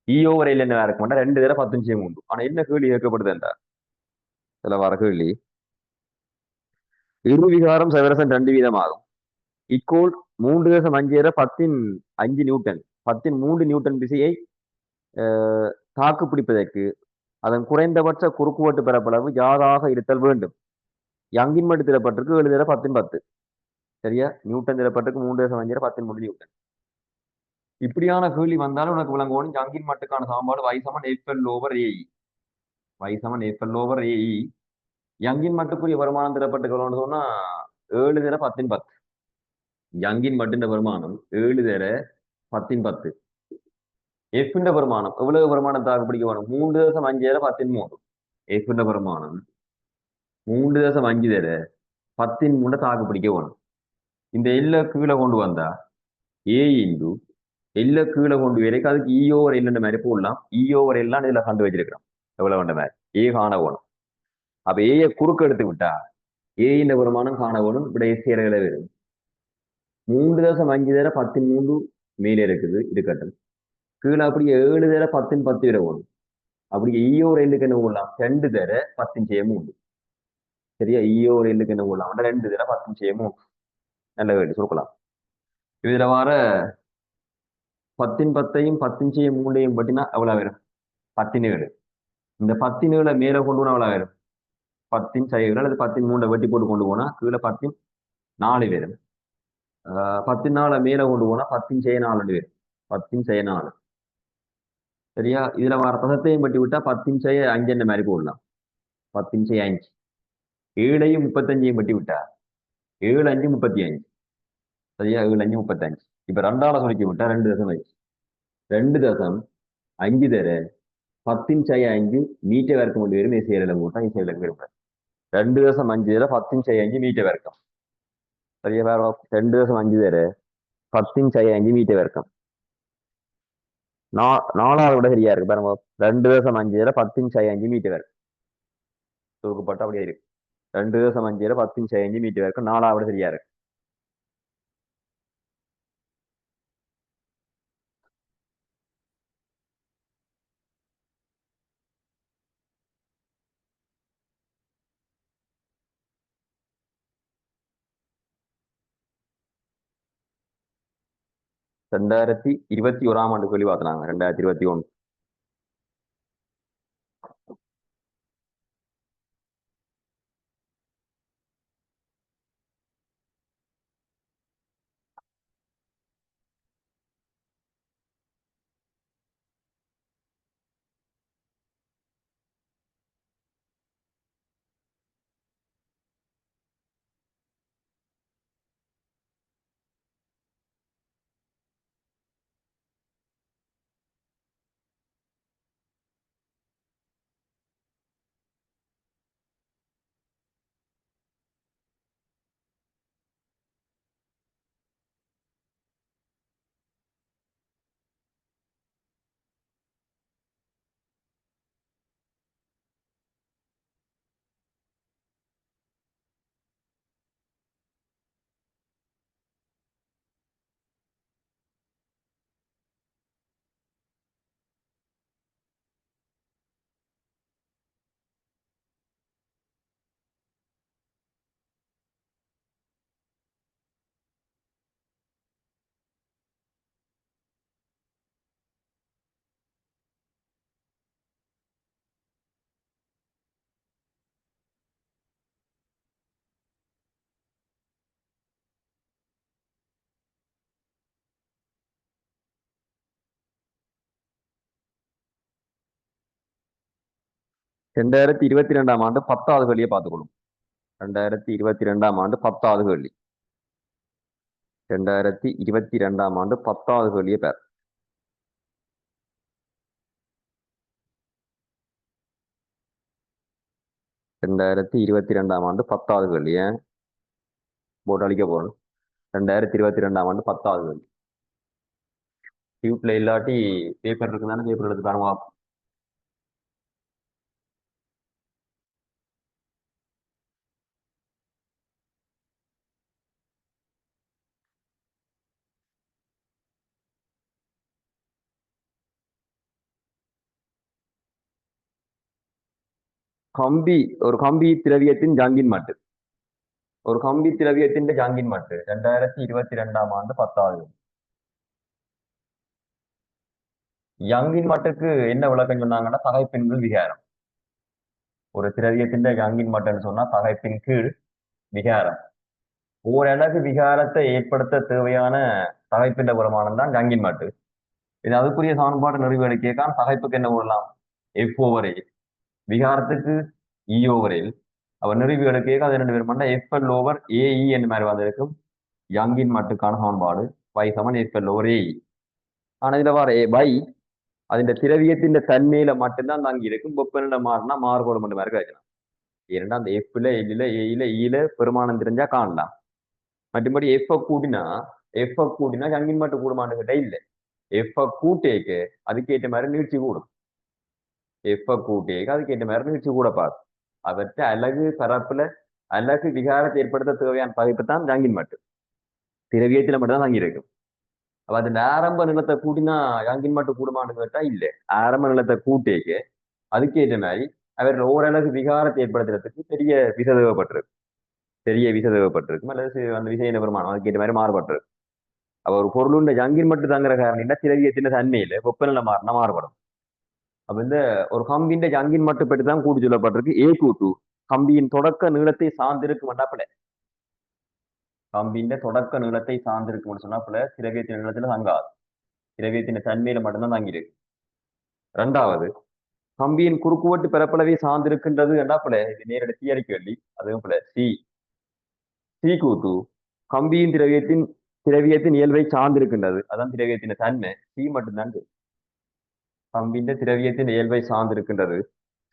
E/L என்ன இருக்க மாட்டா 2 தர 10/3. ஆனா என்ன கேள்வி கேட்கப்படுதுன்றா சில வர கேள்வி இரு விகாரம் சைவரசம் 2 வீதம் ஆகும். இக்கோள் 3.5 10 நியூட்டன் 3 நியூட்டன் விசையை தாக்கு பிடிப்பதற்கு அதன் குறைந்தபட்ச குறுக்குவெட்டு பரப்பளவு யாதாக இருத்தல் வேண்டும். யங்கின் மட்டு திறப்பட்டிருக்கு 7 தர 10 சரியா. நியூட்டன் திறப்பட்டிருக்கு 3.5 13 நியூட்டன். இப்படியான கேள்வி வந்தாலும் உனக்கு விளங்கணும். யங்கின் மட்டுக்கான சமன்பாடு y=F/AE. y=F/AE. யங்கின் மட்டுக்குரிய வருமானம் திறப்பட்டுக்கணும்னு சொன்னா 7 தர 10 யங்கின் மட்டுன்ற வருமானம் 7 தர 10 எஃப்ன்ற வருமானம் எவ்வளவு வருமானம் தாக்கு பிடிக்க வேணும்? 3.5 தர 13. எஃப்ன்ற வருமானம் 3.5 தர 13 தாக்கு பிடிக்க வேணும். இந்த எல்லை கீழே கொண்டு வந்தா ஏ இன்டு எல்லை கீழே கொண்டு வரைக்கும் அதுக்கு E/L மாதிரி போடலாம். E/L இதுல கண்டு வச்சிருக்கிறோம். எவ்வளவு வேண்ட மாதிரி ஏ காண வேணும். அப்ப ஏயை குறுக்க எடுத்து விட்டா ஏயின் வருமானம் காண வேணும். இப்படி சேரகளை வரும். 3.5 தர 13 மேலே இருக்குது இருக்கட்டும். கீழே அப்படி 7 தர 10 வரை வேணும். அப்படி E/L என்ன போடலாம்? 2 தர 10/3. சரியா. E/L என்ன போடலாம்? 2 தர 10/3. நல்ல வேண்டி சுருக்கலாம். இதுல வர 10 10 பட்டினா எவ்வளவு வரும்? 17. இந்த 17 மேல கொண்டு போனா எவ்வளவு வரும்? 10 சைகள் அல்லது 13 வெட்டி போட்டு கொண்டு போனா கீழே 14 வரும். 14 மேல கொண்டு போனா 10/4 வரும். 10/4. சரியா. இதுல வர பதத்தையும் பட்டி விட்டா 10/5 என்ன மாதிரி போடலாம். 10/5. 7ஐயும் 35ஐயும் பட்டி விட்டா 7 5 35. சரியா. 7 5 35. இப்ப 2ஆல சுருக்கி விட்டா 2.5. 2.5 தர 10/5 மீட்டர் வர்க்கம் கொண்டு வரும். சேரல போட்டா சேரல வரும். 2.5 தர 10/5 மீட்டர் வர்க்கம். சரியா வேற 2.5 தர 10 மீட்டர் இருக்கும். 4வது விட சரியா இருக்கு பாருங்க. 2.5 தர 10 மீட்டர் வரும். தூக்கப்பட்ட அப்படியே இருக்கு. 2.5 தர 10 மீட்டர் இருக்கும். 4வது விட சரியா இருக்கு. ரெண்டாயிரத்தி 21ஆம் கேள்வி பார்த்தாங்க. 2021. ரெண்டாயிரத்தி 22ஆம் 10வது கேள்வியை பார்த்துக்கணும். 2022ஆம் 10வது கேள்வி. 2022ஆம் 10வது கேள்வியை பேர். 2022ஆம் 10வது கேள்வி. போட்டு அழிக்க போறோம். 2022ஆம் 10வது கேள்வி. டியூப்ல இல்லாட்டி பேப்பர் இருக்குதானே, பேப்பர் எடுத்து பாருங்க. ஒரு கம்பி திரவியத்தின் ஜங்கின் மட்டு. ஒரு கம்பி திரவியத்தின் ஜங்கின் மட்டு 2022ஆம் 10வது. யங்கின் மட்டுக்கு என்ன விளக்கம் சொன்னாங்கன்னா, தகைப்பின்கள் விகாரம். ஒரு திரவியத்தின் யங்கின் மட்டுன்னு சொன்னா தகைப்பின் கீழ் விகாரம். ஓரளவு விகாரத்தை ஏற்படுத்த தேவையான தகைப்பின் பெருமானம் தான் யங்கின் மட்டு. இது அதுக்குரிய சமன்பாடு நிறைவேறிக்கான் தகைப்புக்கு என்ன போடலாம்? F/A. விகாரத்துக்கு E/A. அவர் நிறைவு எடுக்க அது 2 பேரும் FL/AE என்ன மாதிரி வந்திருக்கும். யங்கின் மட்டுக்கான சமன்பாடு y = FL/AE. ஆனா இதுல வர y അതിന്റെ திரவியத்தின் தன்மையில மட்டும்தான் தங்கி இருக்கும். வெப்பநிலை மாறினா மாறுபாடு மட்டும் மாதிரி கிடைக்கலாம். ஏன்னா அந்த Fல Lல Aல Eல பெருமானம் தெரிஞ்சா காணலாம். மற்றபடி F கூட்டினா யங்கின் மட்டும் கூடுமான்னு கிட்ட இல்லை. F கூட்டேக்கு அதுக்கேற்ற மாதிரி நீட்சி கூடும். F கூட்டேக்கு அதுக்கேற்ற மாதிரி நீட்சி கூட பார்க்கும். அவற்றை அழகு பரப்புல அழகு விகாரத்தை ஏற்படுத்த தேவையான பகைப்பு தான் யங்கின் மட்டு. திரவியத்துல மட்டும் தான் தங்கி இருக்கும். அப்ப அது ஆரம்ப நிலத்தை கூட்டினா யங்கின் மட்டும் கூடுமான்னு கேட்டா இல்லை. ஆரம்ப நிலத்தை கூட்டேக்கு அதுக்கேற்ற மாதிரி அவர்கள் ஓரளவு விகாரத்தை ஏற்படுத்துறதுக்கு பெரிய விசை தேவைப்பட்டிருக்கு. அல்லது அந்த விசையின பெருமானம் அதுக்கேற்ற மாதிரி மாறுபட்டிருக்கு. அப்ப ஒரு பொருளுண்ட யங்கின் மட்டும் தங்குற காரணம் திரவியத்தின் தன்மையில வெப்பநிலை மாறினா மாறுபடும். அப்ப இந்த ஒரு கம்பியின் யங்கின் மட்டும் பற்றி தான் கூட்டி சொல்லப்பட்டிருக்கு. A/2 கம்பியின் தொடக்க நீளத்தை சார்ந்திருக்கும் என்றாப்புல. கம்பியின் தொடக்க நீளத்தை சார்ந்திருக்கும்னு சொன்னாப்புல திரவியத்தின் நீளத்துல தங்காது. திரவியத்தின் தன்மையில மட்டும்தான் தங்கியிருக்கு. 2வது, கம்பியின் குறுக்குவெட்டு பரப்பளவை சார்ந்திருக்கின்றது என்றாப்புல. இது நேரடி தியரி கேள்வி. அதுவும் போல C/2 கம்பியின் திரவியத்தின் இயல்பை சார்ந்திருக்கின்றது. அதான் திரவியத்தின் தன்மை. C மட்டும்தான் கம்பியின் திரவியத்தின் இயல்பை சார்ந்திருக்கின்றது.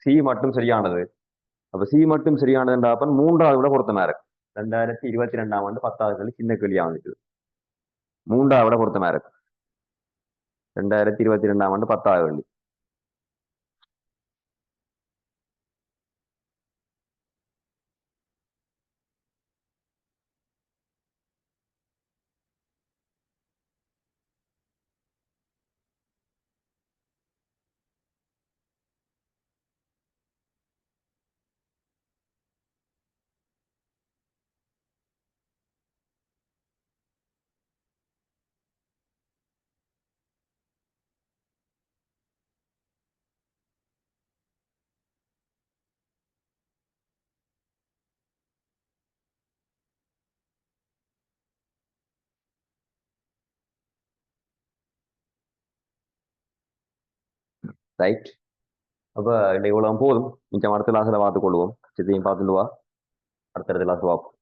C மட்டும் சரியானது. அப்ப C மட்டும் சரியானது என்றாப்ப 3வது விட பொருத்தமா இருக்கு. 2022ஆம் ஆண்டு 10வது கேள்வி சின்ன கேள்வியா வந்துட்டு. மூன்றாவது விட பொருத்தமா இருக்கு. 2022ஆம் ஆண்டு 10வது கேள்வி. ரைட். அப்ப இந்த இவ்வளவு போதும். மிச்சம் அடுத்த கிளாஸ்ல பார்த்துக் கொள்வோம். சித்தையும் பார்த்துட்டு வா. அடுத்த கிளாஸ் பார்ப்போம்.